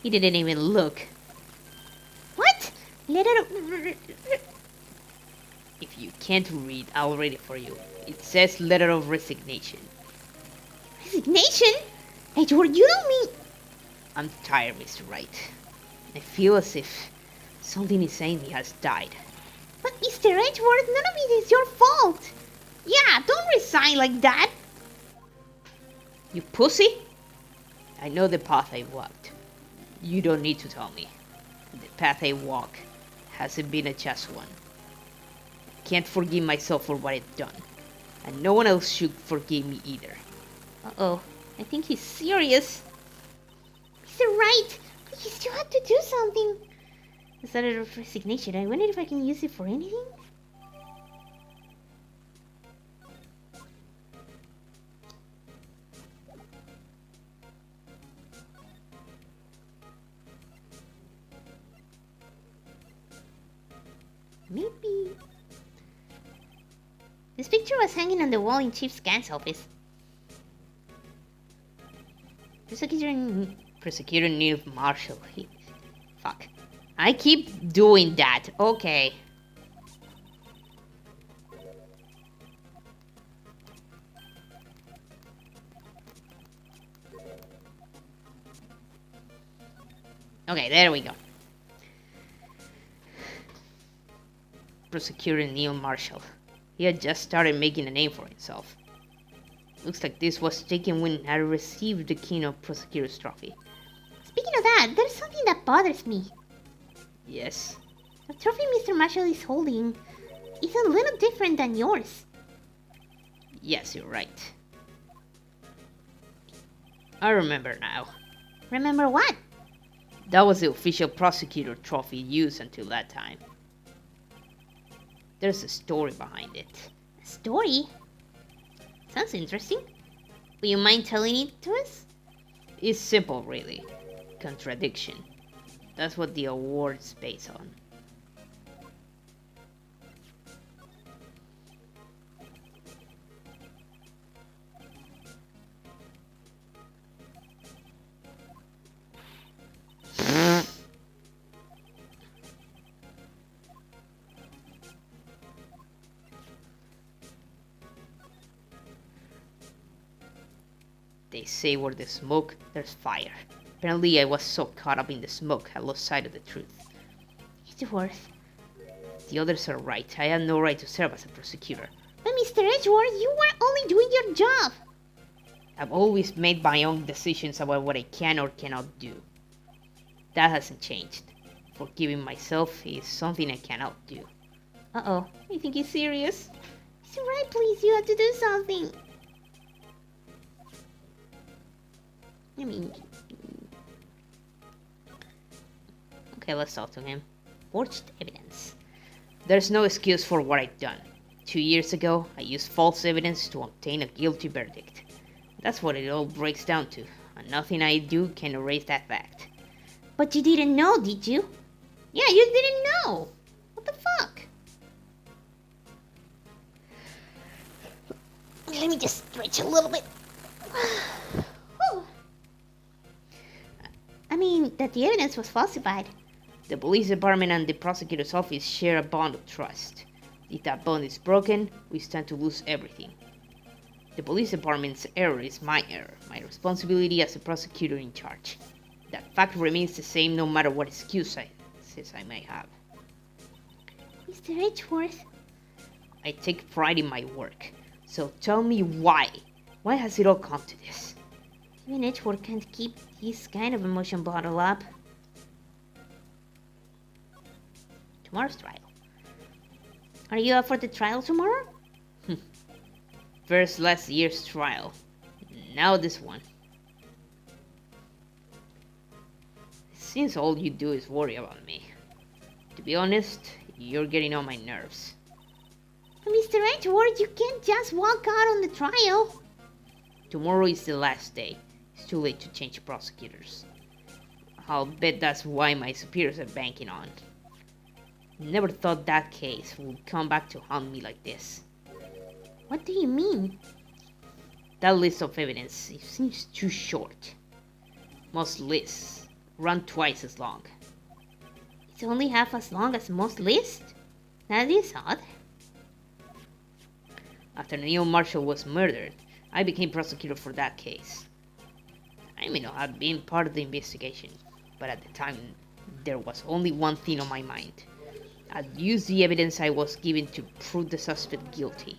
He didn't even look. What? If you can't read, I'll read it for you. It says letter of resignation. Resignation? Edgeworth, you don't mean... I'm tired, Mr. Wright. I feel as if something inside me has died. But Mr. Edgeworth, none of it is your fault. Yeah, don't resign like that. You pussy? I know the path I walked. You don't need to tell me. The path I walk hasn't been a just one. I can't forgive myself for what I've done. And no one else should forgive me either. Uh-oh. I think he's serious. Mr. Wright, please, you have to do something. This letter of resignation, I wonder if I can use it for anything? Maybe. This picture was hanging on the wall in Chief Gant's office. Prosecutor Neil Marshall. Fuck. I keep doing that. Okay. Okay, there we go. Prosecutor Neil Marshall. He had just started making a name for himself. Looks like this was taken when I received the King of Prosecutors trophy. Speaking of that, there's something that bothers me. Yes? The trophy Mr. Marshall is holding is a little different than yours. Yes, you're right. I remember now. Remember what? That was the official prosecutor trophy used until that time. There's a story behind it. A story? Sounds interesting. Will you mind telling it to us? It's simple, really. Contradiction. That's what the award's based on. They say where there's smoke, there's fire. Apparently I was so caught up in the smoke I lost sight of the truth. Edgeworth. The others are right. I had no right to serve as a prosecutor. But Mr. Edgeworth, you were only doing your job. I've always made my own decisions about what I can or cannot do. That hasn't changed. Forgiving myself is something I cannot do. Uh-oh. I think he's serious. Mr. Wright, please, you have to do something. I mean... Okay, let's talk to him. Forged evidence. There's no excuse for what I've done. 2 years ago, I used false evidence to obtain a guilty verdict. That's what it all breaks down to, and nothing I do can erase that fact. But you didn't know, did you? Yeah, you didn't know. What the fuck? Let me just stretch a little bit. I mean, that the evidence was falsified. The police department and the prosecutor's office share a bond of trust. If that bond is broken, we stand to lose everything. The police department's error is my error, my responsibility as a prosecutor in charge. That fact remains the same no matter what excuses I may have. Mr. Edgeworth. I take pride in my work, so tell me why. Why has it all come to this? Even Edgeworth can't keep this kind of emotion bottled up. Tomorrow's trial. Are you up for the trial tomorrow? First last year's trial. Now this one. It seems all you do is worry about me. To be honest, you're getting on my nerves. But Mr. Edgeworth, you can't just walk out on the trial. Tomorrow is the last day. It's too late to change prosecutors. I'll bet that's why my superiors are banking on. Never thought that case would come back to haunt me like this. What do you mean? That list of evidence, it seems too short. Most lists run twice as long. It's only half as long as most lists? That is odd. After Neil Marshall was murdered, I became prosecutor for that case. I may not have been part of the investigation, but at the time, there was only one thing on my mind. I'd use the evidence I was given to prove the suspect guilty.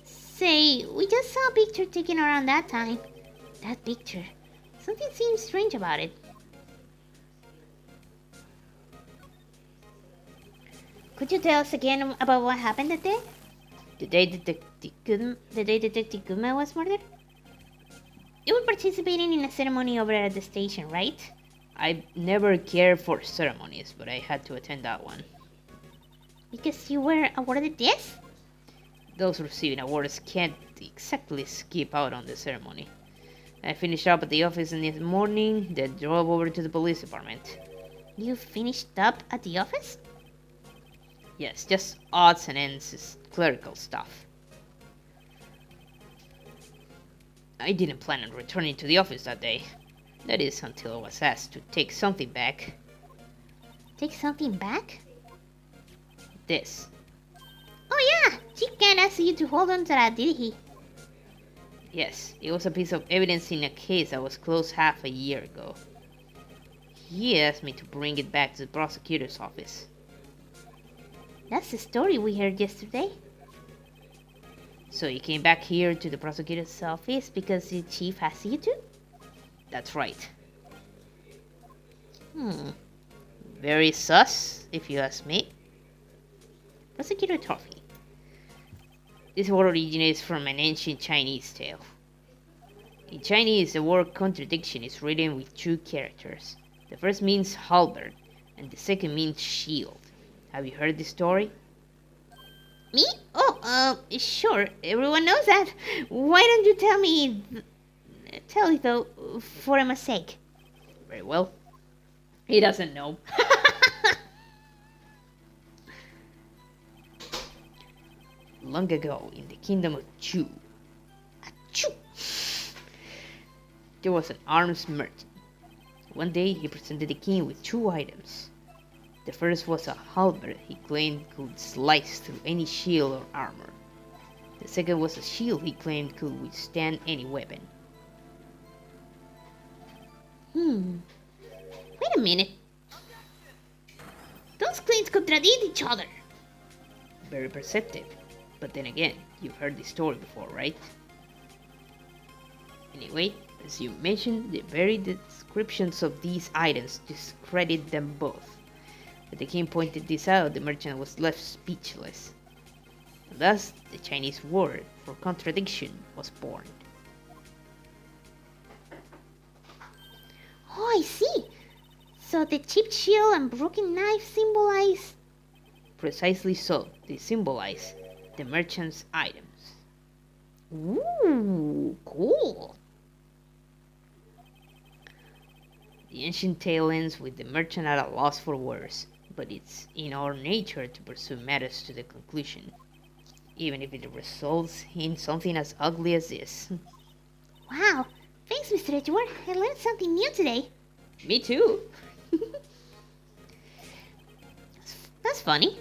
Say, we just saw a picture taken around that time. That picture. Something seems strange about it. Could you tell us again about what happened that day? The day Detective The day Detective Guma was murdered? You were participating in a ceremony over at the station, right? I never cared for ceremonies, but I had to attend that one. Because you were awarded this? Those receiving awards can't exactly skip out on the ceremony. I finished up at the office in the morning, then drove over to the police department. You finished up at the office? Yes, just odds and ends, clerical stuff. I didn't plan on returning to the office that day. That is, until I was asked to take something back. Take something back? This. Oh yeah! Chief Gant asked you to hold on to that, did he? Yes, it was a piece of evidence in a case that was closed half a year ago. He asked me to bring it back to the prosecutor's office. That's the story we heard yesterday. So you came back here to the prosecutor's office Because the chief asked you to? That's right. Very sus, if you ask me. Prosecutor Trophy. This word originates from an ancient Chinese tale. In Chinese, the word contradiction is written with two characters. The first means halberd, and the second means shield. Have you heard this story? Me? Oh, sure. Everyone knows that. Why don't you tell me... Tell it though, for my sake. Very well. He doesn't know. Long ago, in the kingdom of Chu, there was an arms merchant. One day, he presented the king with two items. The first was a halberd he claimed could slice through any shield or armor. The second was a shield he claimed could withstand any weapon. Wait a minute. Those claims contradict each other. Very perceptive. But then again, you've heard this story before, right? Anyway, as you mentioned, the very descriptions of these items discredit them both. When the king pointed this out, the merchant was left speechless. Thus, the Chinese word for contradiction was born. Oh, I see. So the chipped shield and broken knife symbolize... Precisely so, they symbolize the merchant's items. Ooh, cool. The ancient tale ends with the merchant at a loss for words, but it's in our nature to pursue matters to the conclusion, even if it results in something as ugly as this. Wow, thanks, Mr. Edgeworth. I learned something new today. Me too. That's funny.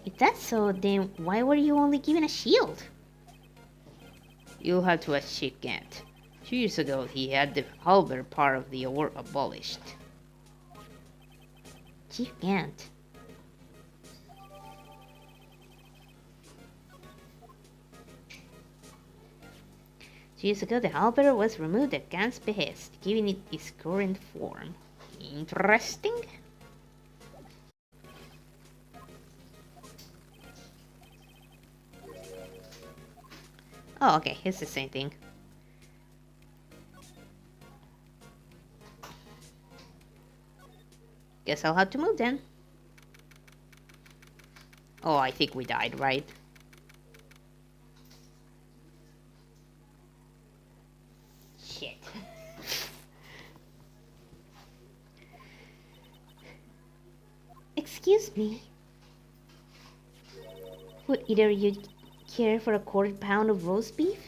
If that's so, then why were you only given a shield? You'll have to ask Chief Gant. 2 years ago, he had the halberd part of the award abolished. Chief Gant. Years ago, the halberd was removed at Gant's behest, giving it its current form. Interesting. Oh, okay, it's the same thing. Guess I'll have to move then. Oh, I think we died, right? Shit. Excuse me. Would either of you care for a quarter pound of roast beef?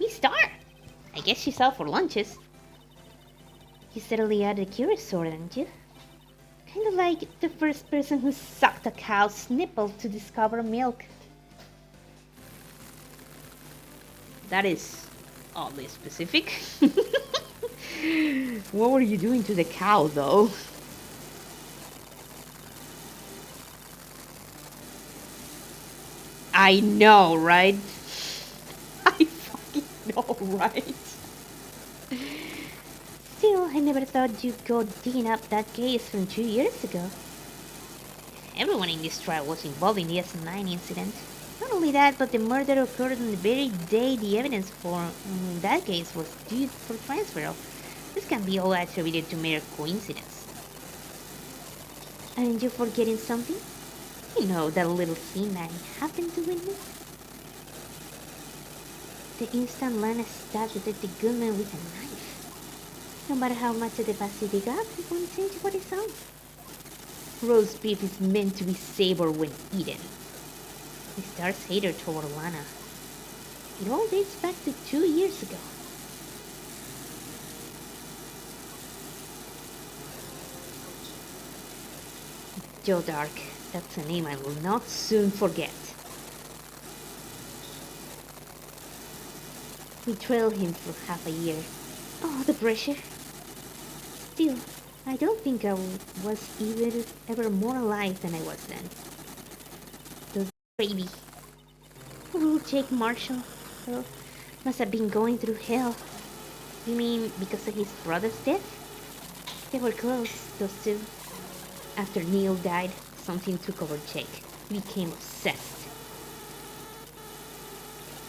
Miss Star! I guess she's out for lunches. You steadily added a curious sort, didn't you? Kind of like the first person who sucked a cow's nipple to discover milk. That is oddly specific. What were you doing to the cow, though? I know, right? I fucking know, right? Still, I never thought you'd go digging up that case from 2 years ago. Everyone in this trial was involved in the S9 incident. Not only that, but the murder occurred on the very day the evidence for that case was due for transfer. This can be all attributed to mere coincidence. Aren't you forgetting something? You know that little scene I happened to witness? The instant Lana stabbed Detective Goodman with a knife. No matter how much of the past he dig up, he won't change what is on. Roast beef is meant to be savored when eaten. He starts hater toward Lana. It all dates back to 2 years ago. Joe Dark, that's a name I will not soon forget. We trailed him for half a year. Oh, the pressure. Still, I don't think I was ever more alive than I was then. Those baby. Poor Jake Marshall, though, must have been going through hell. You mean because of his brother's death? They were close, those two. After Neil died, something took over Jake. He became obsessed.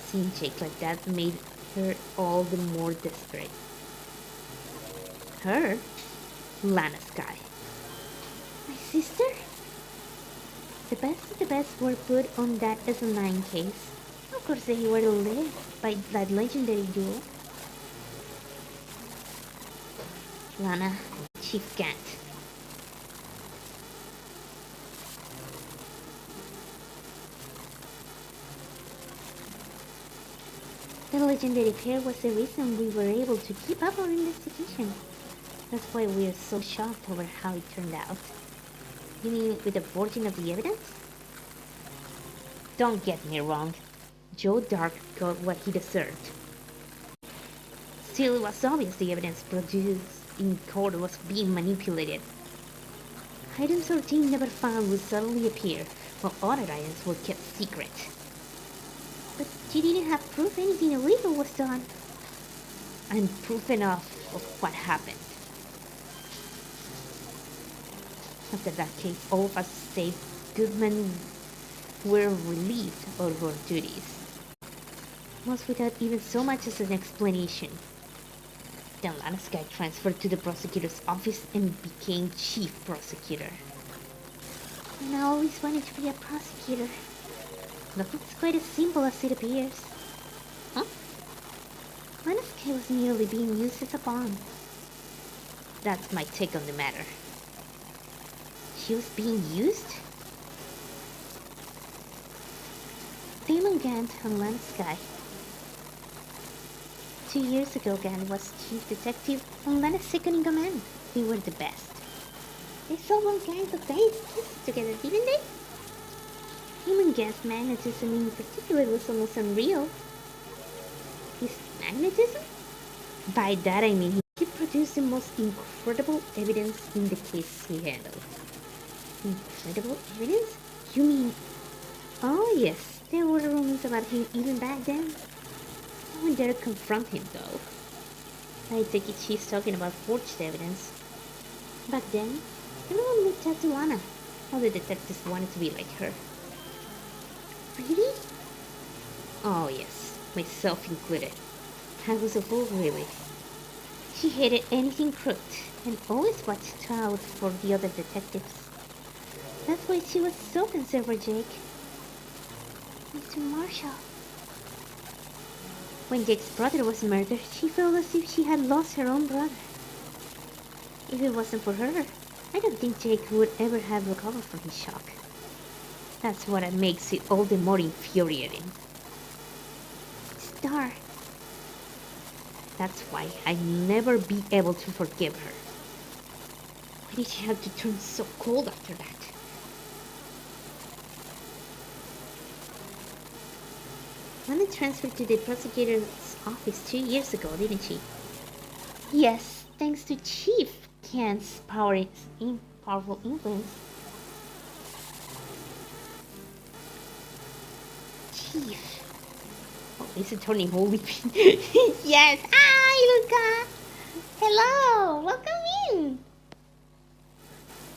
Seeing Jake like that made her all the more desperate. Her? Lana's guy. My sister? The best of the best were put on that S9 case. Of course they were led by that legendary duo. Lana, Chief Gant. The legendary pair was the reason we were able to keep up our investigation. That's why we are so shocked over how it turned out. You mean with the forging of the evidence? Don't get me wrong. Joe Dark got what he deserved. Still, it was obvious the evidence produced in court was being manipulated. Items our team never found would suddenly appear, while other items were kept secret. But you didn't have proof anything illegal was done. I'm proof enough of what happened. After that case, all of us stayed. Goodman were relieved of our duties. Most without even so much as an explanation. Then Lana's guy transferred to the prosecutor's office and became chief prosecutor. And I always wanted to be a prosecutor. Nothing's quite as simple as it appears. Huh? Lana's guy was merely being used as a pawn. That's my take on the matter. She was being used? Damon Gant and Lana's guy. 2 years ago, Gant was chief detective and Lana's second in command. They were the best. They solved all kinds of cases together, didn't they? Human Gant's magnetism in particular was almost unreal. His magnetism? By that I mean he produced the most incredible evidence in the case he handled. Incredible evidence? You mean... Oh yes, there were rumors about him even back then. No one dared confront him though. I take it she's talking about forged evidence. Back then, everyone looked up to Lana. All the detectives wanted to be like her. Really? Oh yes, myself included. I was a fool, really. She hated anything crooked and always watched out for the other detectives. That's why she was so concerned for Jake. Mr. Marshall. When Jake's brother was murdered, she felt as if she had lost her own brother. If it wasn't for her, I don't think Jake would ever have recovered from his shock. That's what makes it all the more infuriating. Star. That's why I'll never be able to forgive her. Why did she have to turn so cold after that? Lana transferred to the prosecutor's office 2 years ago, didn't she? Yes, thanks to Chief Gant's powerful influence. Chief. Oh, it's Attorney Holy. Yes. Hi, Luca. Hello. Welcome in.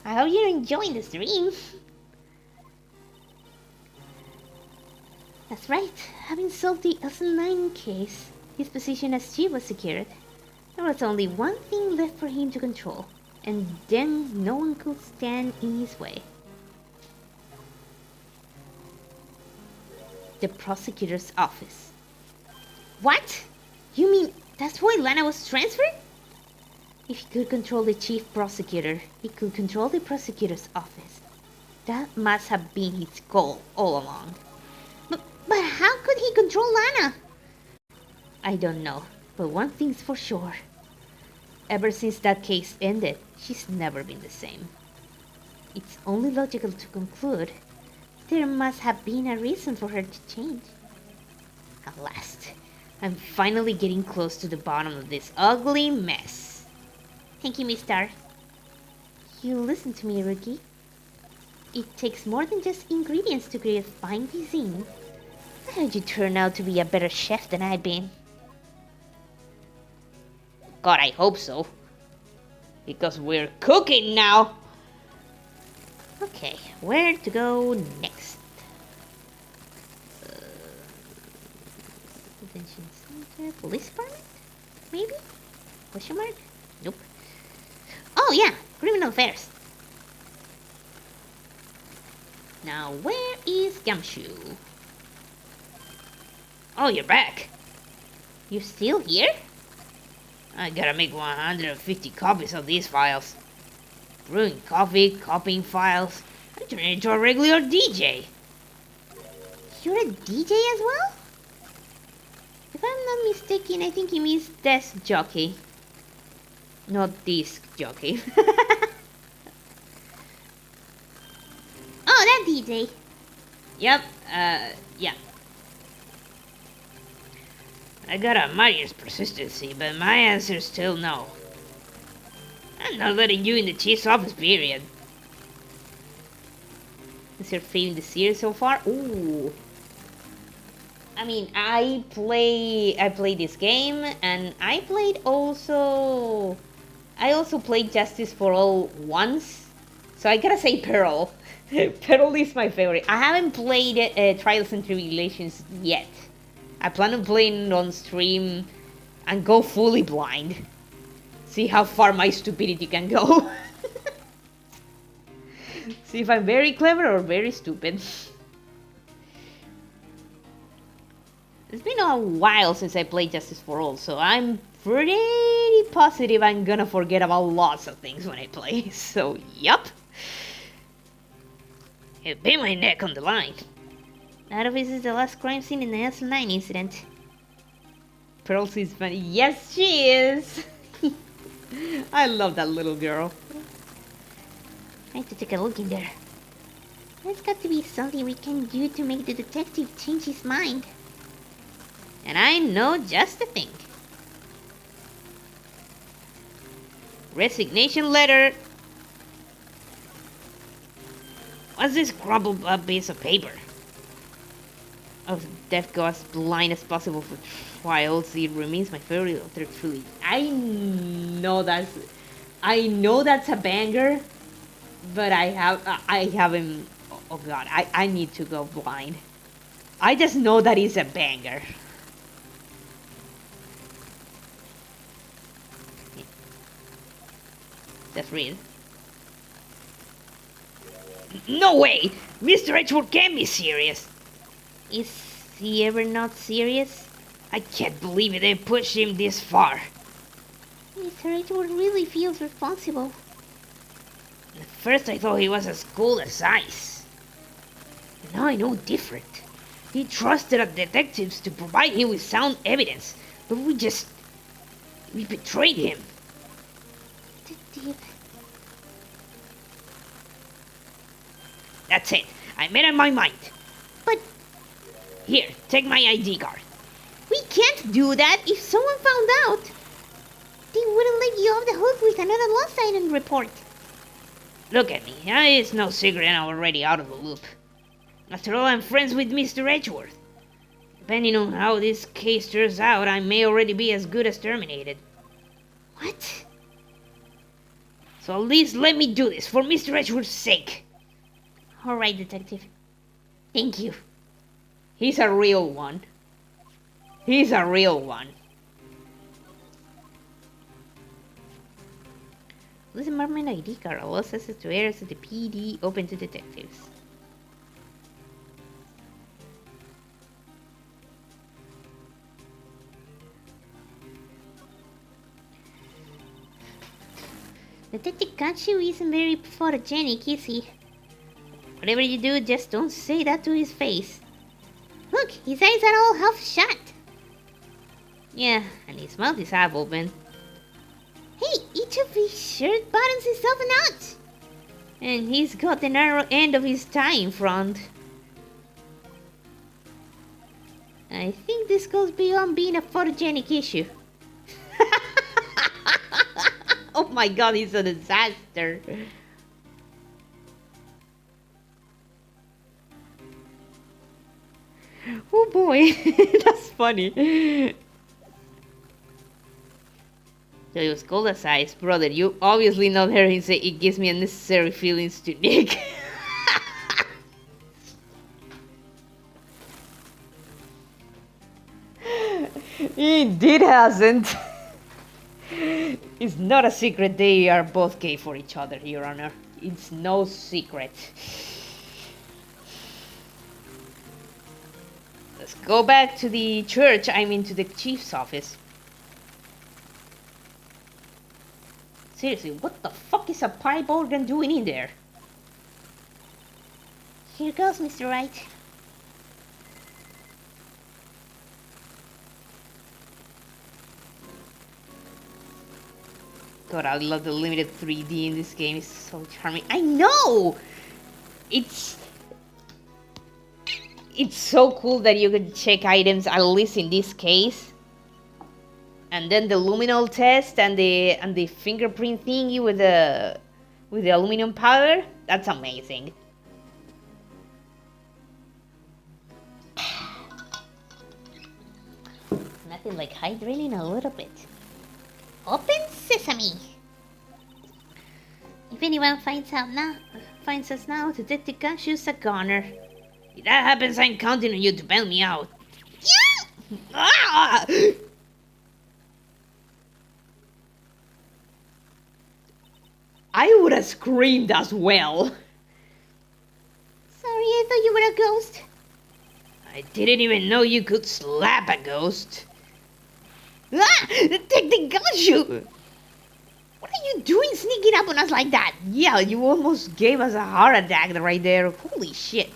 I hope you're enjoying the stream. That's right. Having solved the S9 case, his position as chief was secured. There was only one thing left for him to control, and then no one could stand in his way. The prosecutor's office. What? You mean that's why Lana was transferred? If he could control the chief prosecutor, he could control the prosecutor's office. That must have been his goal all along. But how could he control Lana? I don't know, but one thing's for sure. Ever since that case ended, she's never been the same. It's only logical to conclude there must have been a reason for her to change. At last, I'm finally getting close to the bottom of this ugly mess. Thank you, Miss Star. You listen to me, Rookie. It takes more than just ingredients to create fine cuisine. I heard you turn out to be a better chef than I've been. God, I hope so. Because we're cooking now. Okay, where to go next? Detention center, police department? Maybe? Question mark? Nope. Oh yeah, criminal affairs. Now where is Gumshoe? Oh, you're back. You still here? I gotta make 150 copies of these files. Brewing coffee, copying files. I turned into a regular DJ. You're a DJ as well? If I'm not mistaken, I think he means desk jockey. Not disc jockey. Oh, that DJ. Yep, yeah. I got a Mario's persistency, but my answer's still no. I'm not letting you in the chief's office, period. Is your favorite the series so far? Ooh. I mean, I play this game, and I also played Justice for All once. So I gotta say Pearl. Pearl is my favorite. I haven't played Trials and Tribulations yet. I plan on playing it on stream and go fully blind. See how far my stupidity can go. See if I'm very clever or very stupid. It's been a while since I played Justice for All, so I'm pretty positive I'm gonna forget about lots of things when I play. So, yup. It bit my neck on the line. Out of this is the last crime scene in the S9 incident. Pearl is funny. Yes, she is. I love that little girl. I have to take a look in there. There's got to be something we can do to make the detective change his mind. And I know just the thing. Resignation letter. What's this crumpled up piece of paper? Oh, death go as blind as possible for trials. It remains my favorite author truly. I know that's a banger, but I haven't. Oh God, I need to go blind. I just know that it's a banger. Let's read. No way! Mr. Edgeworth can't be serious. Is he ever not serious? I can't believe it, they pushed him this far. Mr. Edgeworth really feels responsible. At first I thought he was as cool as ice. Now I know different. He trusted our detectives to provide him with sound evidence, but we betrayed him. That's it. I made up my mind. But here, take my ID card. We can't do that. If someone found out, they wouldn't let you off the hook with another lost item report. Look at me. It's no secret I'm already out of the loop. After all, I'm friends with Mr. Edgeworth. Depending on how this case turns out, I may already be as good as terminated. What? So at least let me do this, for Mr. Edgeworth's sake. Alright, detective. Thank you. He's a real one. He's a real one. This Mermaid ID card allows access to areas of the PD open to detectives. Detective Kachu isn't very photogenic, is he? Whatever you do, just don't say that to his face. Look, his eyes are all half shut. Yeah, and his mouth is half open. Hey, each of his shirt buttons is open out. And he's got the narrow end of his tie in front. I think this goes beyond being a photogenic issue. Oh my god, he's a disaster. Oh boy, that's funny. So it was cold as ice. Brother, you obviously not heard him say it gives me unnecessary feelings to Nick. He indeed hasn't. It's not a secret they are both gay for each other, Your Honor. It's no secret. Let's go back to the church, I mean to the chief's office. Seriously, what the fuck is a pipe organ doing in there? Here goes, Mr. Wright. God, I love the limited 3D in this game. It's so charming. I know! It's so cool that you can check items, at least in this case. And then the luminol test and the fingerprint thingy with the aluminum powder. That's amazing. Nothing like hydrating a little bit. Open sesame! If anyone finds us now, Detective Kanshu's a goner. If that happens, I'm counting on you to bail me out. Yeah! Ah! I would have screamed as well. Sorry, I thought you were a ghost. I didn't even know you could slap a ghost. Ah! Detective Kanshu! What are you doing sneaking up on us like that? Yeah, you almost gave us a heart attack right there. Holy shit.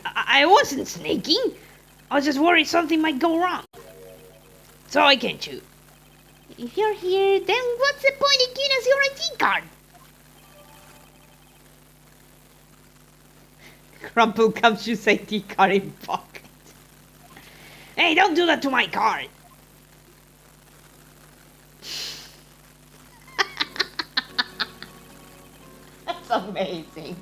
I wasn't sneaking. I was just worried something might go wrong. So I can't shoot. If you're here, then what's the point in giving us your ID card? Crumple comes you ID card in pocket. Hey, don't do that to my card. That's amazing.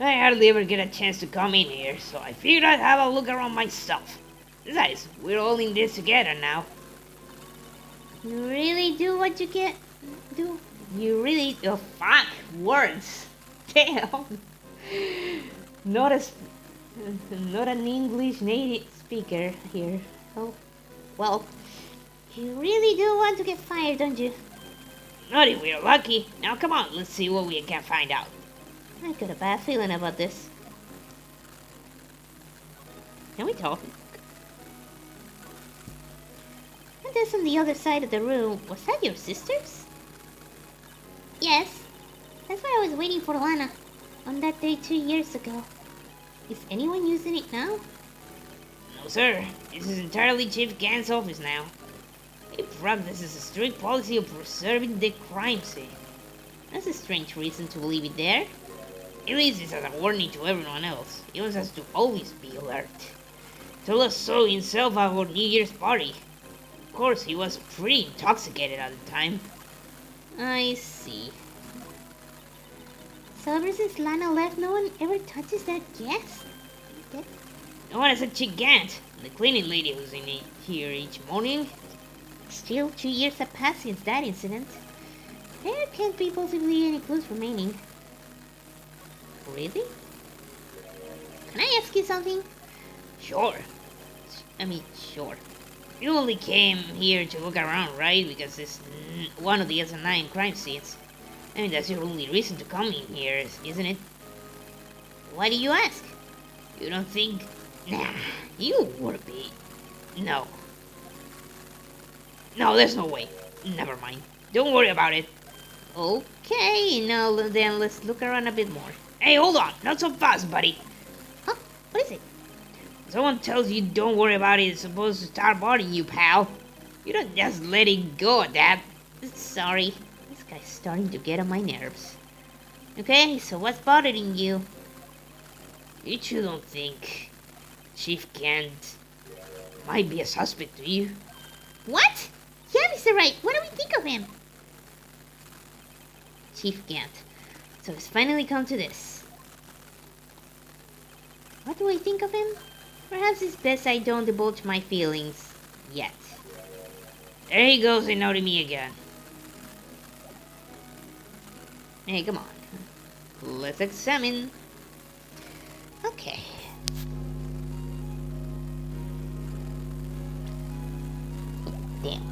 I hardly ever get a chance to come in here, so I figured I'd have a look around myself. Besides, we're all in this together now. You really do what you get do? You really... Oh, fuck. Words. Damn. Not an English native speaker here. Oh, well. You really do want to get fired, don't you? Not if we're lucky. Now come on, let's see what we can find out. I got a bad feeling about this. Can we talk? And there's on the other side of the room. Was that your sister's? Yes. That's why I was waiting for Lana on that day 2 years ago. Is anyone using it now? No, sir. This is entirely Chief Gant's office now. He practices a strict policy of preserving the crime scene. That's a strange reason to leave it there. At least it's as a warning to everyone else. He wants us to always be alert. Told us so himself at our New Year's party. Of course, he was pretty intoxicated at the time. I see. So ever since Lana left, no one ever touches that gas? No one except Chief Gant, the cleaning lady who's in here each morning. Still, 2 years have passed since that incident. There can't be possibly any clues remaining. Really? Can I ask ask you something? Sure. Sure. You only came here to look around, right? Because it's one of the S9 crime scenes. I mean, that's your only reason to come in here, isn't it? Why do you ask? You don't think... Nah, you would be... No. No, there's no way. Never mind. Don't worry about it. Okay, now then let's look around a bit more. Hey, hold on. Not so fast, buddy. Huh? What is it? Someone tells you don't worry about it, it's supposed to start bothering you, pal. You don't just let it go at that. Sorry. This guy's starting to get on my nerves. Okay, so what's bothering you? You two don't think Chief Gant might be a suspect, do you? What? Yeah, Mr. Wright, what do we think of him? Chief Gant. So it's finally come to this. What do I think of him? Perhaps it's best I don't divulge my feelings yet. There he goes, ignoring me again. Hey, come on. Let's examine. Okay. Damn.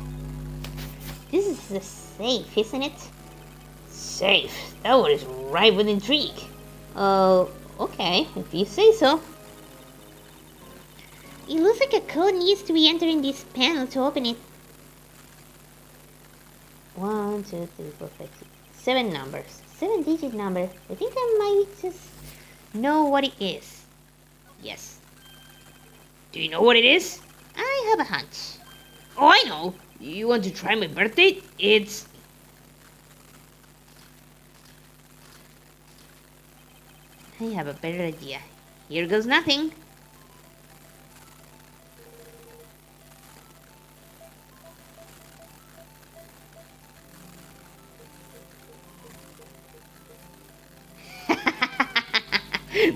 This is a safe, isn't it? Safe? That one is ripe with intrigue. Oh, okay, if you say so. It looks like a code needs to be entered in this panel to open it. 1, 2, 3, 4, 5, 6, 7 numbers. 7-digit number. I think I might just know what it is. Yes. Do you know what it is? I have a hunch. Oh, I know. You want to try my birthday? It's... I have a better idea. Here goes nothing.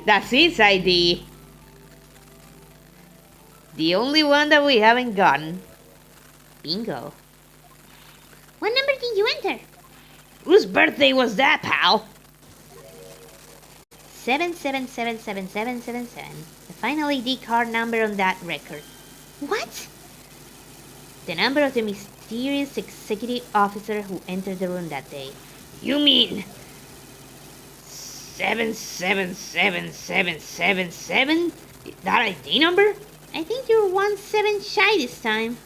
That's his ID. The only one that we haven't gotten. Bingo. What number did you enter? Whose birthday was that, pal? 77777777. The final ID card number on that record. What? The number of the mysterious executive officer who entered the room that day. You mean 777777? That ID number? I think you're 17 shy this time.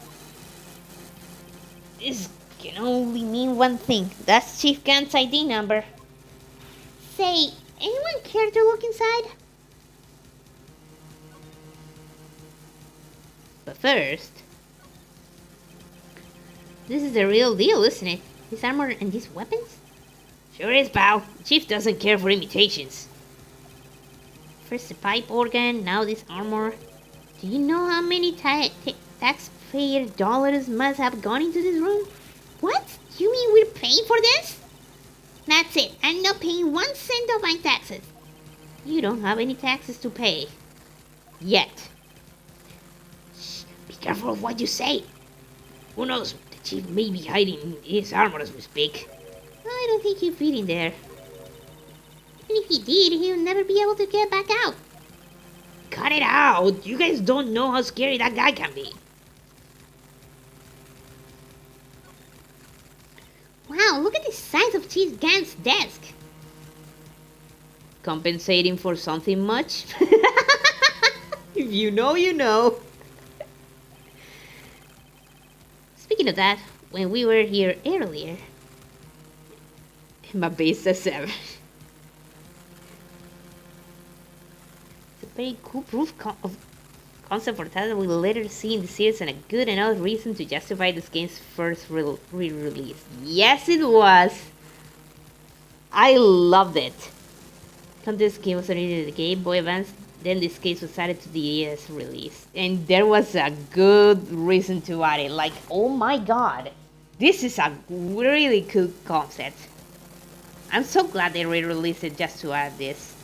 This can only mean one thing. That's Chief Gant's ID number. Say, anyone care to look inside? But first, this is the real deal, isn't it? This armor and these weapons? Sure is, pal. Chief doesn't care for imitations. First the pipe organ, now this armor. Do you know how many taxpayer dollars must have gone into this room? What? You mean we're paying for this? That's it. I'm not paying 1 cent of my taxes. You don't have any taxes to pay. Yet. Shh, be careful of what you say. Who knows? The Chief may be hiding his armor as we speak. I don't think he'd fit in there. And if he did, he'll never be able to get back out. Cut it out! You guys don't know how scary that guy can be. Wow, look at the size of Chief Gant's desk. Compensating for something much? If you know, you know. Speaking of that, when we were here earlier... My base says 7. It's a very cool proof of concept for that we'll later see in the series and a good enough reason to justify this game's first re-release. Yes, it was. I loved it. This game was originally the Game Boy Advance, then this case was added to the ES release. And there was a good reason to add it. Like, oh my god, this is a really cool concept. I'm so glad they re-released it just to add this.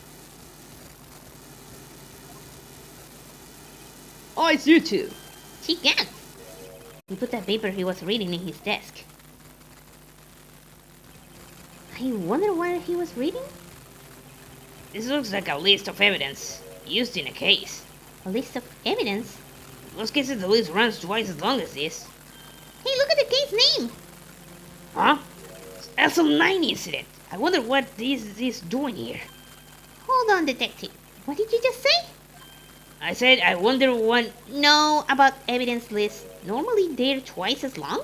Oh, it's you two. Chief Gant. He put that paper he was reading in his desk. I wonder what he was reading? This looks like a list of evidence. used in a case. A list of evidence? In most cases, the list runs twice as long as this. Hey, look at the case name! Huh? SL9 incident. I wonder what this is doing here. Hold on, detective. What did you just say? I said I wonder what... No, about evidence lists. Normally they're twice as long?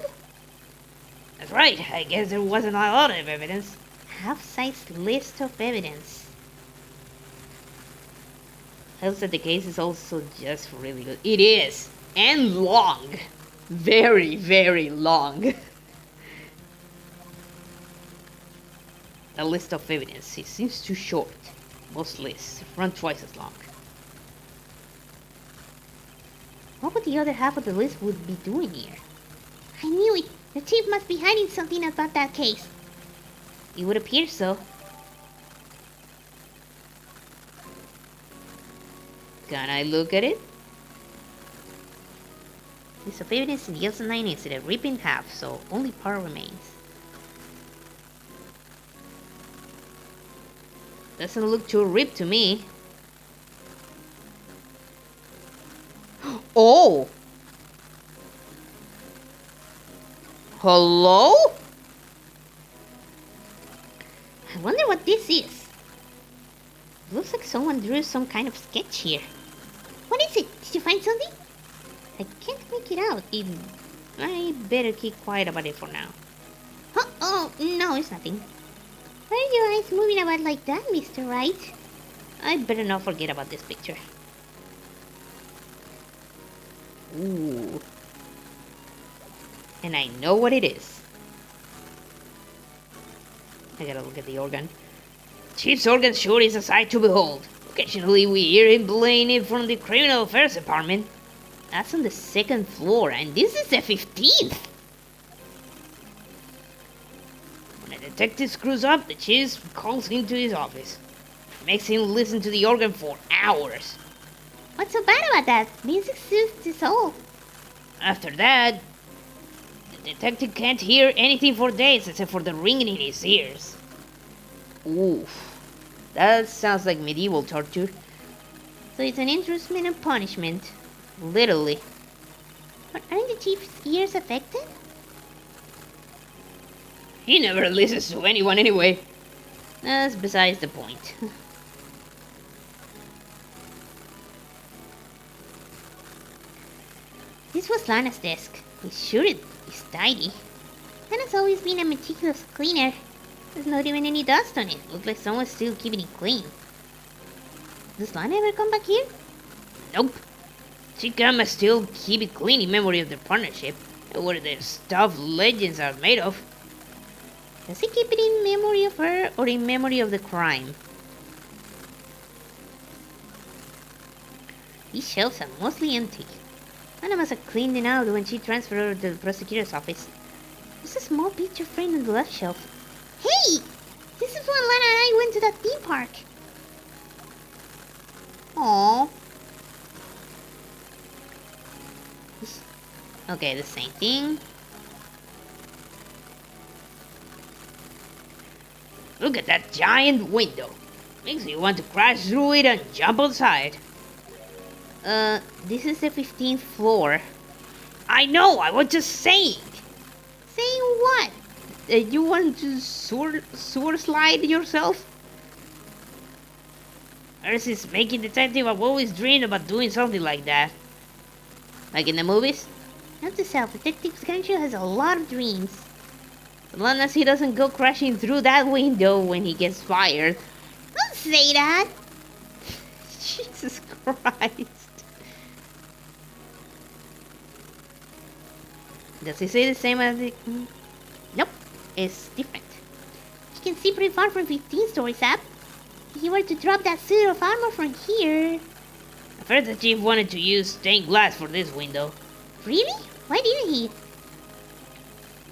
That's right. I guess there wasn't a lot of evidence. Half-sized list of evidence. Helps that the case is also just really good. It is. And long. Very, very long. A list of evidence. It seems too short. Most lists run twice as long. What would the other half of the list would be doing here? I knew it! The chief must be hiding something about that case. It would appear so. Can I look at it? List of evidence in the SL9 incident ripped in half, so only part remains. Doesn't look too ripped to me. Oh! Hello? I wonder what this is. Looks like someone drew some kind of sketch here. What is it? Did you find something? I can't make it out. I better keep quiet about it for now. Oh, no, it's nothing. Why are your eyes moving about like that, Mr. Wright? I better not forget about this picture. Ooh. And I know what it is. I gotta look at the organ. Chief's organ sure is a sight to behold. Occasionally we hear him playing it from the criminal affairs department. That's on the 2nd floor, and this is the 15th! When a detective screws up, the chief calls him to his office. Makes him listen to the organ for hours. What's so bad about that? Music soothes the soul. After that, the detective can't hear anything for days except for the ringing in his ears. Oof. That sounds like medieval torture. So it's an inducement and punishment. Literally. But aren't the chief's ears affected? He never listens to anyone anyway. That's besides the point. This was Lana's desk. Be sure it is tidy. Lana's always been a meticulous cleaner. There's not even any dust on it. Looks like someone's still keeping it clean. Does Lana ever come back here? Nope. Chica must still keep it clean in memory of their partnership and what their stuff legends are made of. Does he keep it in memory of her or in memory of the crime? These shelves are mostly empty. Lana must have cleaned them out when she transferred to the prosecutor's office. There's a small picture frame on the left shelf. Hey! This is when Lana and I went to that theme park. Aww. Okay, the same thing. Look at that giant window. Makes me want to crash through it and jump outside. This is the 15th floor. I know, I was just saying. Saying what? You want to sewer slide yourself? Earth is making detective. I've always dreamed about doing something like that. Like in the movies? Note to self, Detective Scanshaw has a lot of dreams. As long as he doesn't go crashing through that window when he gets fired. Don't say that! Jesus Christ. Does he say the same as the... Nope, it's different. You can see pretty far from 15 stories up. If you were to drop that suit of armor from here... I've heard the chief wanted to use stained glass for this window. Really? Why didn't he?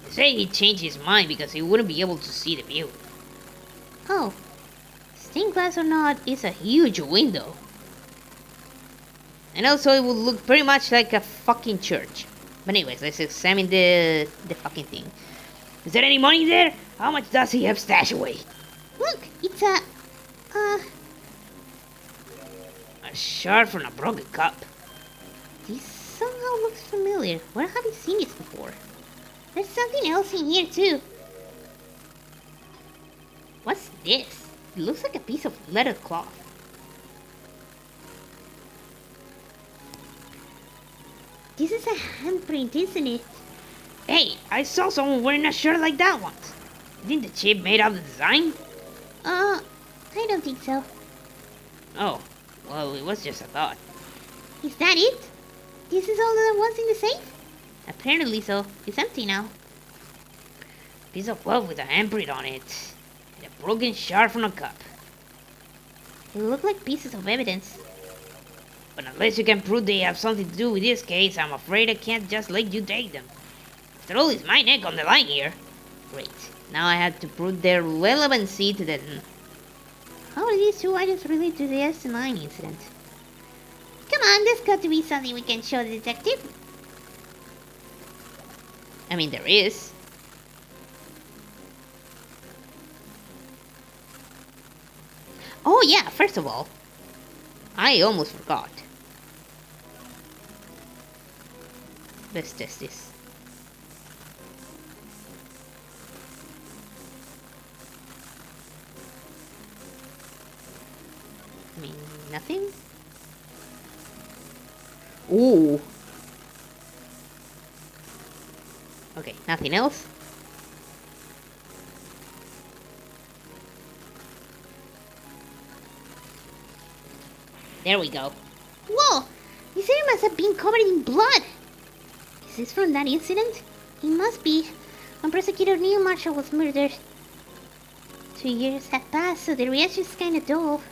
They say he changed his mind because he wouldn't be able to see the view. Oh. Stained glass or not, it's a huge window. And also it would look pretty much like a fucking church. But anyways, let's examine the fucking thing. Is there any money there? How much does he have stashed away? Look, it's a... I A shard from a broken cup. This somehow looks familiar. Where have I seen this before? There's something else in here too. What's this? It looks like a piece of leather cloth. This is a handprint, isn't it? Hey, I saw someone wearing a shirt like that once. Didn't the chip made out the design? I don't think so. Oh, well, it was just a thought. Is that it? This is all that was in the safe? Apparently so. It's empty now. Piece of cloth with a handprint on it. And a broken shard from a cup. They look like pieces of evidence. But unless you can prove they have something to do with this case, I'm afraid I can't just let you take them. After all, it's my neck on the line here. Great. Now I have to prove their relevancy to the... How are these two items related to the S9 incident? Come on, there's got to be something we can show the detective. I mean, there is. Oh yeah, first of all, I almost forgot. let's test this. I mean, nothing? Ooh. Okay, nothing else? There we go. Whoa! This area must have been covered in blood! Is this from that incident? It must be. When Prosecutor Neil Marshall was murdered. 2 years have passed, so the reaction is kinda dull.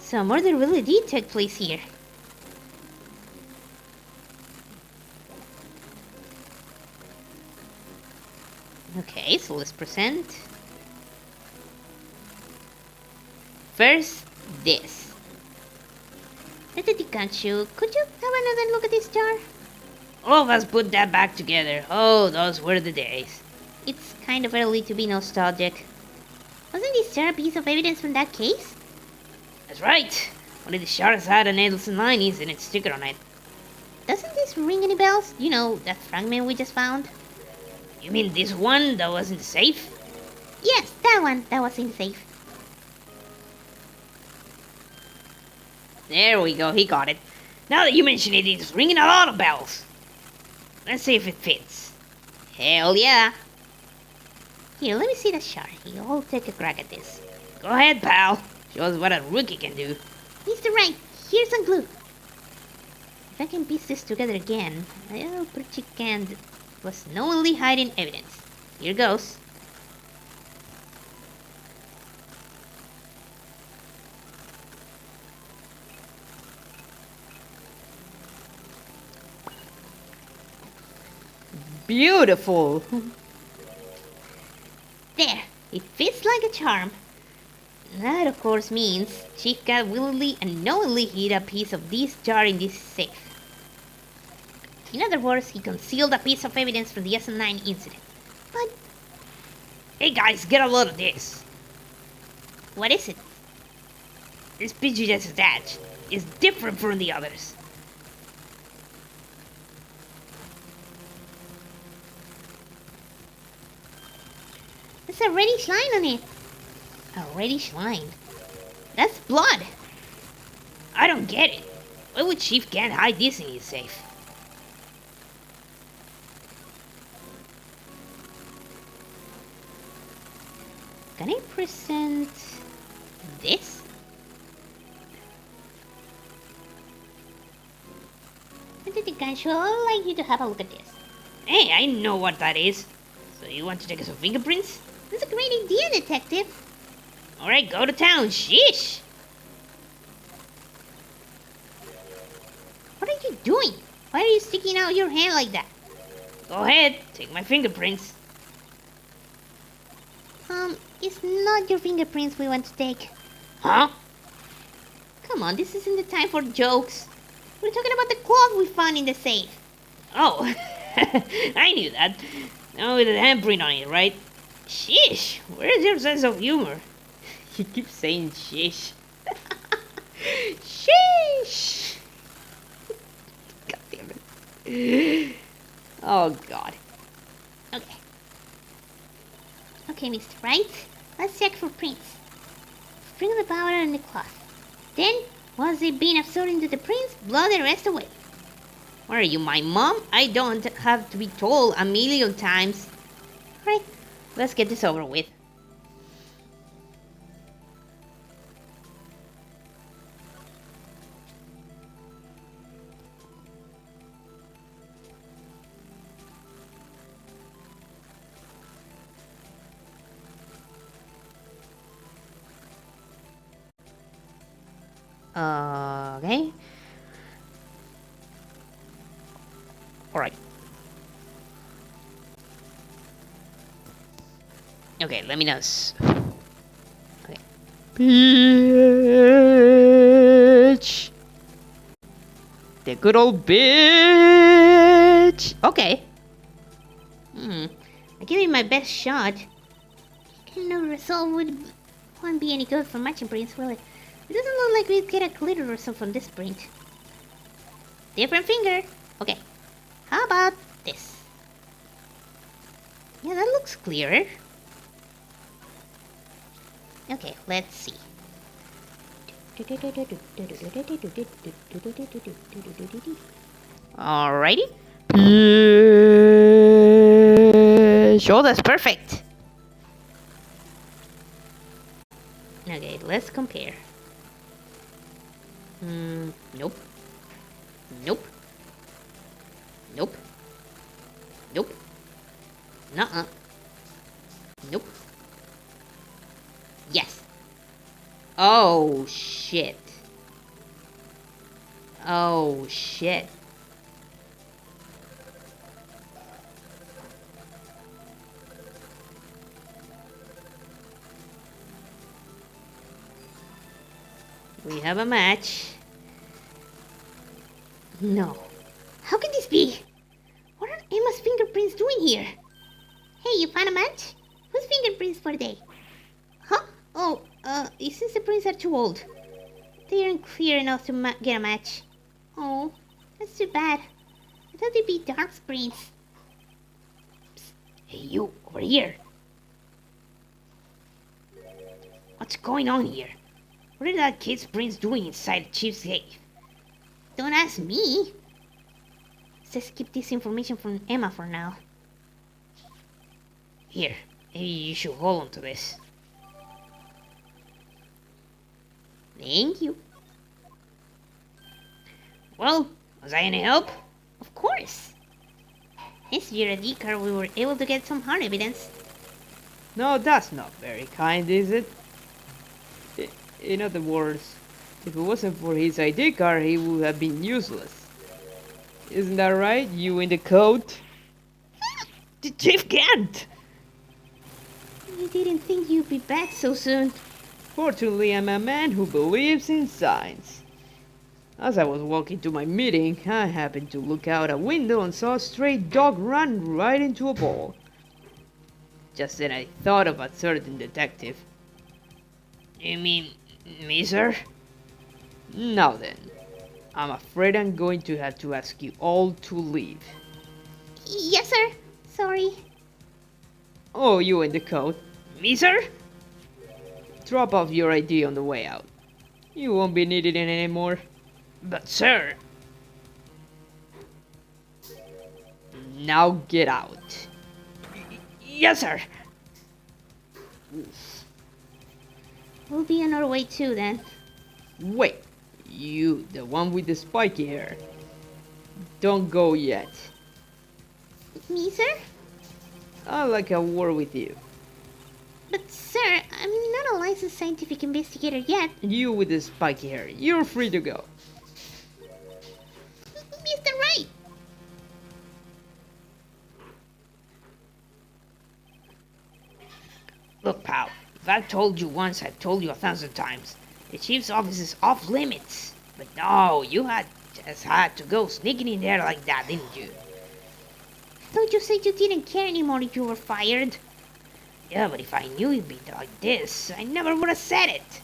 So murder really did take place here. Okay, so let's present. First, this. Detective Kanchu, could you have another look at this jar? All of us put that back together. Oh, those were the days. It's kind of early to be nostalgic. Wasn't this jar a piece of evidence from that case? That's right. One of the shards had an Edelson line incident sticker on it. Doesn't this ring any bells? You know, that fragment we just found? You mean this one that was in the safe? Yes, that one that was in the safe. There we go, he got it. Now that you mention it, it's ringing a lot of bells. Let's see if it fits. Hell yeah. Here, let me see the shard. I'll take a crack at this. Go ahead, pal. Show us what a rookie can do. Mr. Wright, here's some glue. If I can piece this together again, well, Chief Gant was knowingly hiding evidence. Here goes. Beautiful. There, it fits like a charm. That, of course, means Chief Gant willingly and knowingly hid a piece of this jar in this safe. In other words, he concealed a piece of evidence from the SM9 incident. But... Hey guys, get a load of this. what is it? This picture that's attached is different from the others. There's a reddish line on it. A reddish line? That's blood. I don't get it. Why would Chief Gant hide this in his safe? Can I present this? I'd like you to have a look at this. Hey, I know what that is. So you want to take some fingerprints? That's a great idea, Detective. Alright, go to town. Sheesh. What are you doing? Why are you sticking out your hand like that? Go ahead, take my fingerprints. It's not your fingerprints we want to take. Huh? Come on, this isn't the time for jokes. We're talking about the cloth we found in the safe. Oh, I knew that. Now with a handprint on it, right? Sheesh, where's your sense of humor? You keep saying sheesh. Sheesh! God damn it. Oh god. Okay. Okay, Mr. Wright. Let's check for prints. Sprinkle the powder on the cloth. Then, once they've been absorbed into the prints, blow the rest away. What are you, my mom? I don't have to be told a million times. Right. Let's get this over with. Okay. Alright. Okay, let me know. Okay. Bitch! The good old bitch! Okay. I give it my best shot. No result won't be any good for matching prints, will it? It doesn't look like we'd get a glitter result from this print. Different finger. Okay. How about this? Yeah, that looks clearer. Okay, let's see. Alrighty. Sure, that's perfect. Okay, let's compare. Nope. Nope. Nope. Nope. Nuh-uh. Nope. Yes. Oh, shit. Oh, shit. We have a match. No. How can this be? What are Emma's fingerprints doing here? Hey, you found a match? Whose fingerprints were they? Huh? Oh, it seems the prints are too old. They aren't clear enough to get a match. Oh, that's too bad. I thought they'd be dark prints. Psst. Hey, you, over here. What's going on here? What are that kid's prints doing inside the Chief's cave? Don't ask me. Let's keep this information from Emma for now. Here, maybe you should hold on to this. Thank you. Well, was I any help? Of course. Thanks to your ID card, we were able to get some hard evidence. No, that's not very kind, is it? In other words, if it wasn't for his ID card, he would have been useless. Isn't that right, you in the coat? The Chief Gant! I didn't think you'd be back so soon. Fortunately, I'm a man who believes in science. As I was walking to my meeting, I happened to look out a window and saw a stray dog run right into a ball. Just then I thought of a certain detective. You mean me, sir? Now then, I'm afraid I'm going to have to ask you all to leave. Yes, sir. Sorry. Oh, you in the coat. Me, sir? Drop off your ID on the way out. You won't be needed in anymore. But, sir... Now get out. Yes, sir. We'll be on our way too, then. Wait, you, the one with the spiky hair. Don't go yet. Me, sir? I'd like a word with you. But, sir, I'm not a licensed scientific investigator yet. You with the spiky hair, you're free to go. Mr. Wright! Look, pal, if I've told you once, I've told you 1,000 times. The chief's office is off limits. But no, you just had to go sneaking in there like that, didn't you? I thought you said you didn't care anymore if you were fired. Yeah, but if I knew you'd be like this, I never would have said it.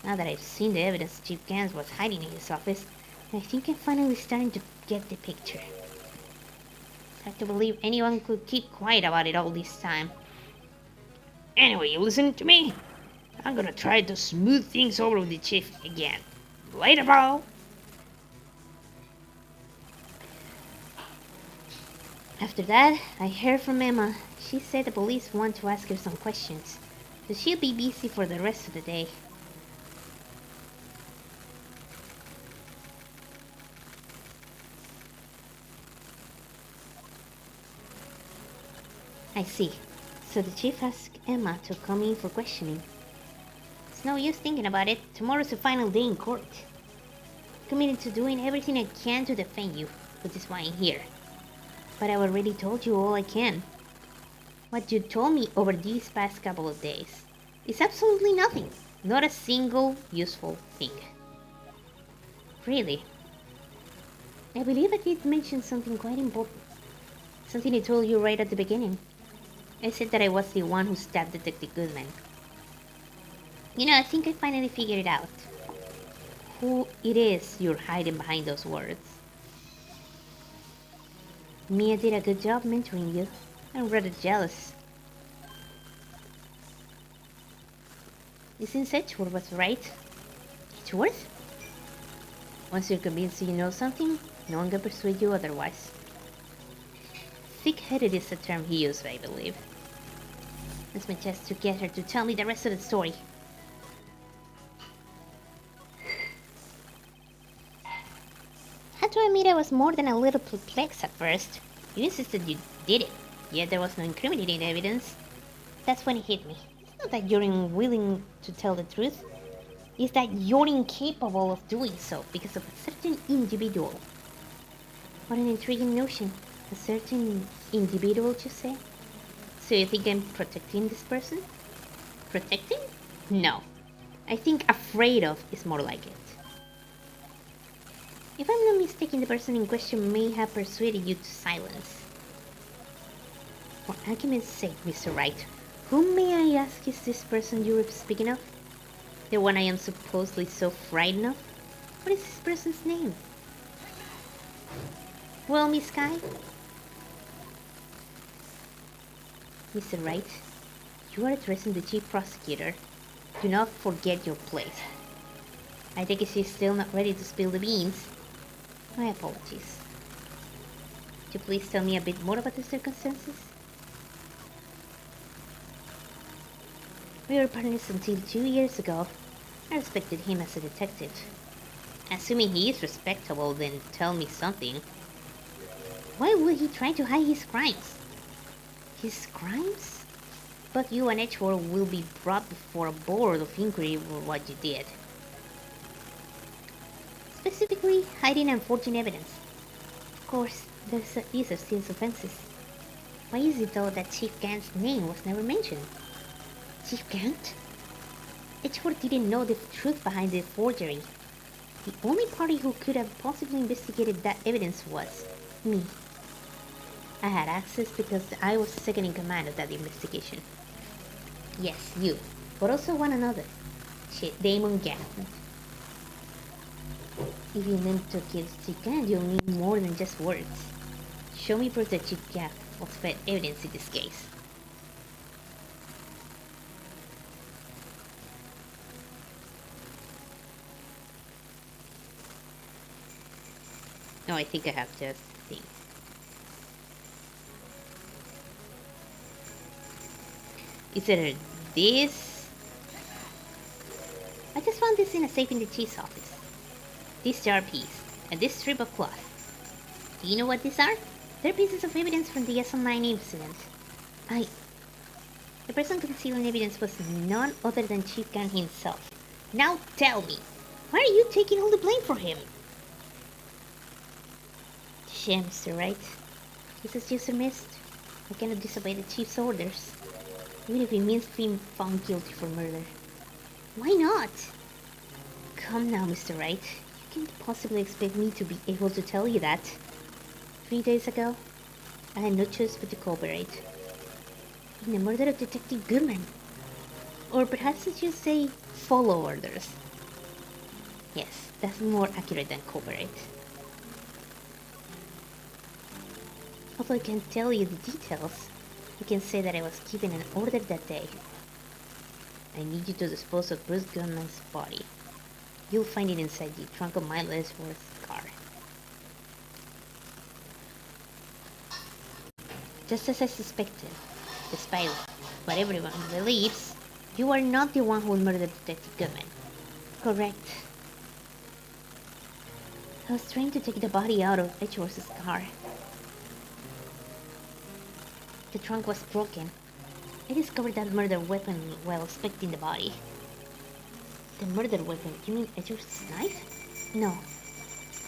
Now that I've seen the evidence Chief Gant was hiding in his office, I think I'm finally starting to get the picture. It's hard to believe anyone could keep quiet about it all this time. Anyway, you listen to me? I'm gonna try to smooth things over with the chief again. Later, bro! After that, I heard from Emma. She said the police want to ask her some questions, so she'll be busy for the rest of the day. I see. So the chief asked Emma to come in for questioning. It's no use thinking about it. Tomorrow's the final day in court. I'm committed to doing everything I can to defend you, which is why I'm here. But I already told you all I can. What you told me over these past couple of days is absolutely nothing. Not a single useful thing. Really. I believe I did mention something quite important. Something I told you right at the beginning. I said that I was the one who stabbed Detective Goodman. You know, I think I finally figured it out. Who it is you're hiding behind those words. Mia did a good job mentoring you. I'm rather jealous. It seems Edgeworth was right. Edgeworth? Once you're convinced you know something, no one can persuade you otherwise. Thick-headed is the term he used, I believe. It's my chance to get her to tell me the rest of the story. I had to admit I was more than a little perplexed at first. You insisted you did it, yet there was no incriminating evidence. That's when it hit me. It's not that you're unwilling to tell the truth. It's that you're incapable of doing so because of a certain individual. What an intriguing notion. A certain individual, you say? So you think I'm protecting this person? Protecting? No. I think afraid of is more like it. If I'm not mistaken, the person in question may have persuaded you to silence. For argument's sake, Mr. Wright, whom may I ask is this person you were speaking of? The one I am supposedly so frightened of? What is this person's name? Well, Miss Sky? Mr. Wright, you are addressing the chief prosecutor. Do not forget your place. I think she's still not ready to spill the beans. My apologies. Could you please tell me a bit more about the circumstances? We were partners until 2 years ago. I respected him as a detective. Assuming he is respectable, then tell me something. Why would he try to hide his crimes? His crimes? But you and Edgeworth will be brought before a board of inquiry for what you did. Specifically, hiding and forging evidence. Of course, these are still offenses. Why is it though that Chief Gant's name was never mentioned? Chief Gant? Edgeworth didn't know the truth behind the forgery. The only party who could have possibly investigated that evidence was me. I had access because I was second in command of that investigation. Yes, you, but also one another. Damon Gant. If you meant to kill Chief Gant, you'll need more than just words. Show me proof that Chief Gant was fed evidence in this case. No, I think I have to think. Is it this? I just found this in a safe in the chief's office. This jar piece and this strip of cloth. Do you know what these are? They're pieces of evidence from the SM9 incident. The person concealing evidence was none other than Chief Gant himself. Now tell me, why are you taking all the blame for him? Shame, Mr. Wright. This is just a mist. I cannot disobey the chief's orders, even if it means being found guilty for murder. Why not? Come now, Mr. Wright. You can't possibly expect me to be able to tell you that. 3 days ago, I had no choice but to cooperate in the murder of Detective Goodman. Or perhaps I should say, follow orders. Yes, that's more accurate than cooperate. Although I can't tell you the details, I can say that I was given an order that day. I need you to dispose of Bruce Gunman's body. You'll find it inside the trunk of my Ellsworth car. Just as I suspected, despite what everyone believes, you are not the one who murdered Detective Goodman. Correct. I was trying to take the body out of Edgeworth's car. The trunk was broken. I discovered that murder weapon while inspecting the body. The murder weapon? You mean Edgeworth's knife? No.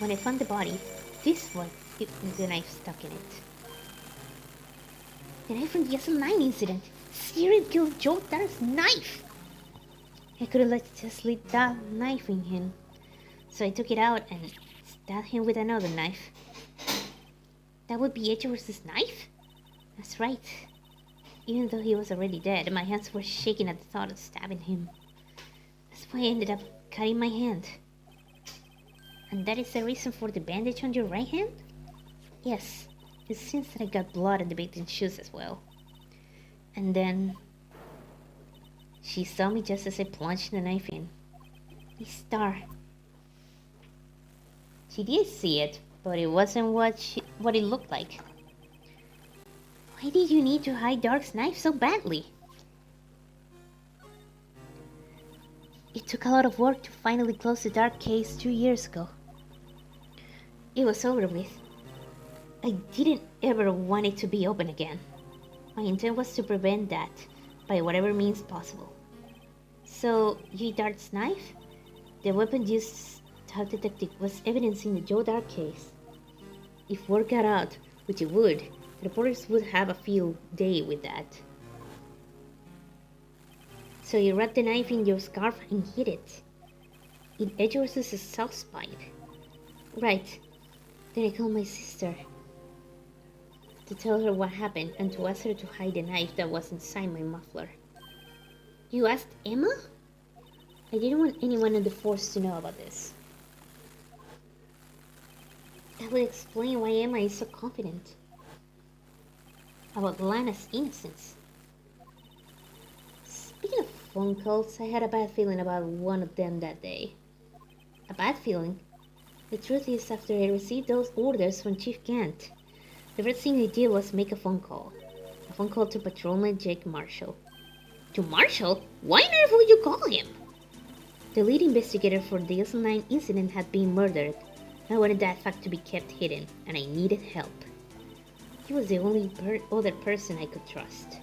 When I found the body, this was the knife stuck in it. The knife from the SL9 incident. Serial killer Joe Dar's knife! I couldn't just leave that knife in him. So I took it out and stabbed him with another knife. That would be Edgeworth's knife? That's right. Even though he was already dead, my hands were shaking at the thought of stabbing him. That's why I ended up cutting my hand. And that is the reason for the bandage on your right hand? Yes. It seems that I got blood on the victim's shoes as well. And then she saw me just as I plunged the knife in. A star. She did see it, but it wasn't what it looked like. Why did you need to hide Dark's knife so badly? It took a lot of work to finally close the Dark case 2 years ago. It was over with. I didn't ever want it to be open again. My intent was to prevent that by whatever means possible. So, you Dart's knife? The weapon used to detective was evidence in the Joe Dart case. If word got out, which it would, the reporters would have a field day with that. So you wrapped the knife in your scarf and hid it. In Edgeworth's soft spine. Right. Then I called my sister to tell her what happened and to ask her to hide the knife that was inside my muffler. You asked Emma? I didn't want anyone on the force to know about this. That would explain why Emma is so confident about Lana's innocence. Speaking of phone calls, I had a bad feeling about one of them that day. A bad feeling? The truth is, after I received those orders from Chief Gant, the first thing I did was make a phone call. A phone call to Patrolman Jake Marshall. To Marshall? Why on earth would you call him? The lead investigator for the SL9 incident had been murdered. I wanted that fact to be kept hidden, and I needed help. He was the only other person I could trust.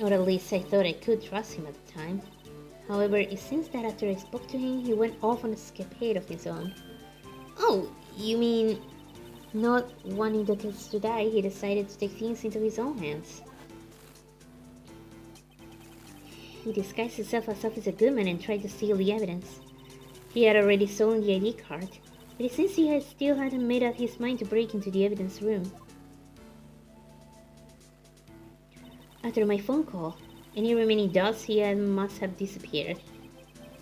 Or at least I thought I could trust him at the time. However, it seems that after I spoke to him, he went off on a escapade of his own. Oh, you mean... Not wanting the kids to die, he decided to take things into his own hands. He disguised himself as Officer Goodman and tried to steal the evidence. He had already stolen the ID card, but it seems he still hadn't made up his mind to break into the evidence room. After my phone call, any remaining doubts he had must have disappeared.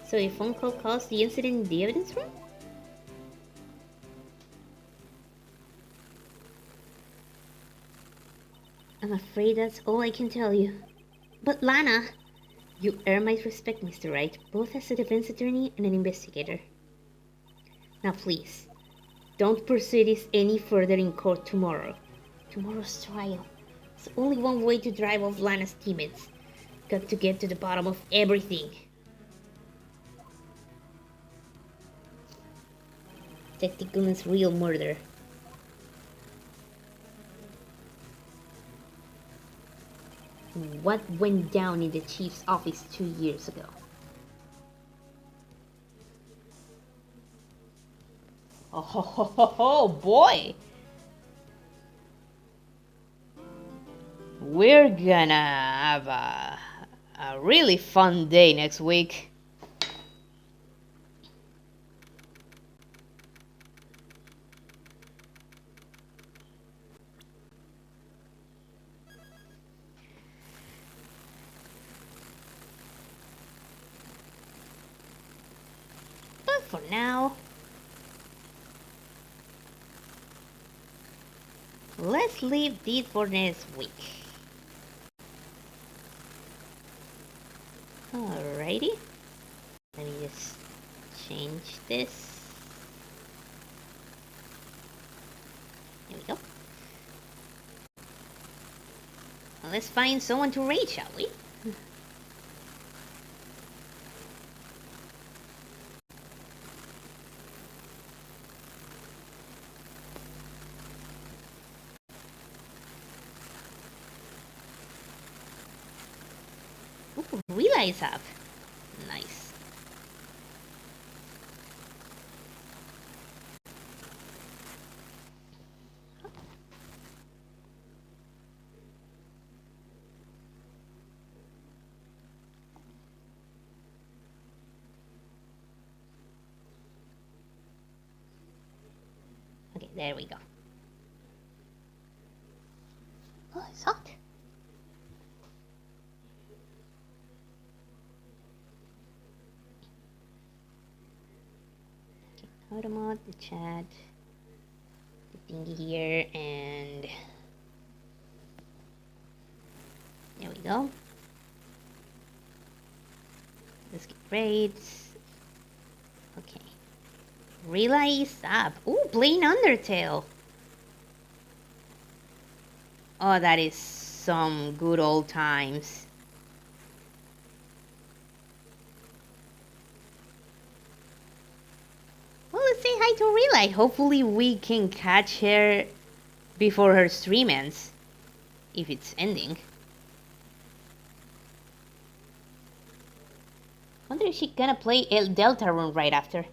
So a phone call caused the incident in the evidence room? I'm afraid that's all I can tell you. But Lana! You earn my respect, Mr. Wright, both as a defense attorney and an investigator. Now please, don't pursue this any further in court tomorrow. Tomorrow's trial. There's only one way to drive off Lana's demons. Got to get to the bottom of everything. Detective Goodman's real murder. What went down in the chief's office 2 years ago? Oh boy! We're gonna have a really fun day next week. for now. Let's leave this for next week. Alrighty. Let me just change this. There we go. Well, let's find someone to raid, shall we? Ooh, relays up. Nice. Okay, there we go. Oh, it's hot. Okay, automod, the chat, the thingy here, and there we go. Let's get raids. Okay. Relay is up. Ooh, playing Undertale. Oh, that is some good old times. Well, let's say hi to Relay. Hopefully we can catch her before her stream ends. If it's ending. Wonder if she's gonna play El Deltarune right after.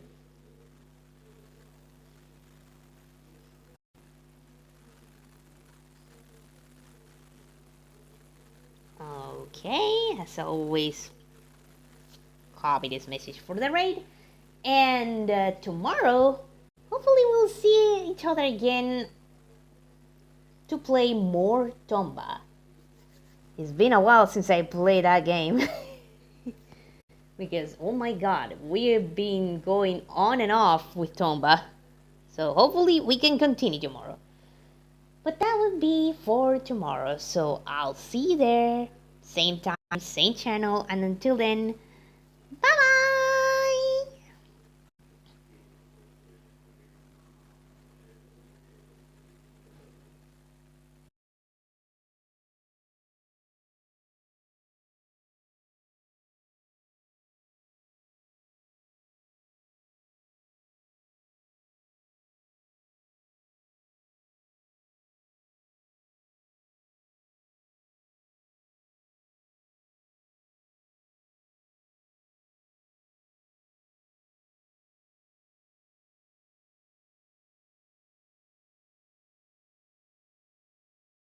Okay, as always, copy this message for the raid. And tomorrow, hopefully we'll see each other again to play more Tomba. It's been a while since I played that game. Because, oh my god, we've been going on and off with Tomba. So hopefully we can continue tomorrow. But that will be for tomorrow. So I'll see you there. Same time, same channel. And until then,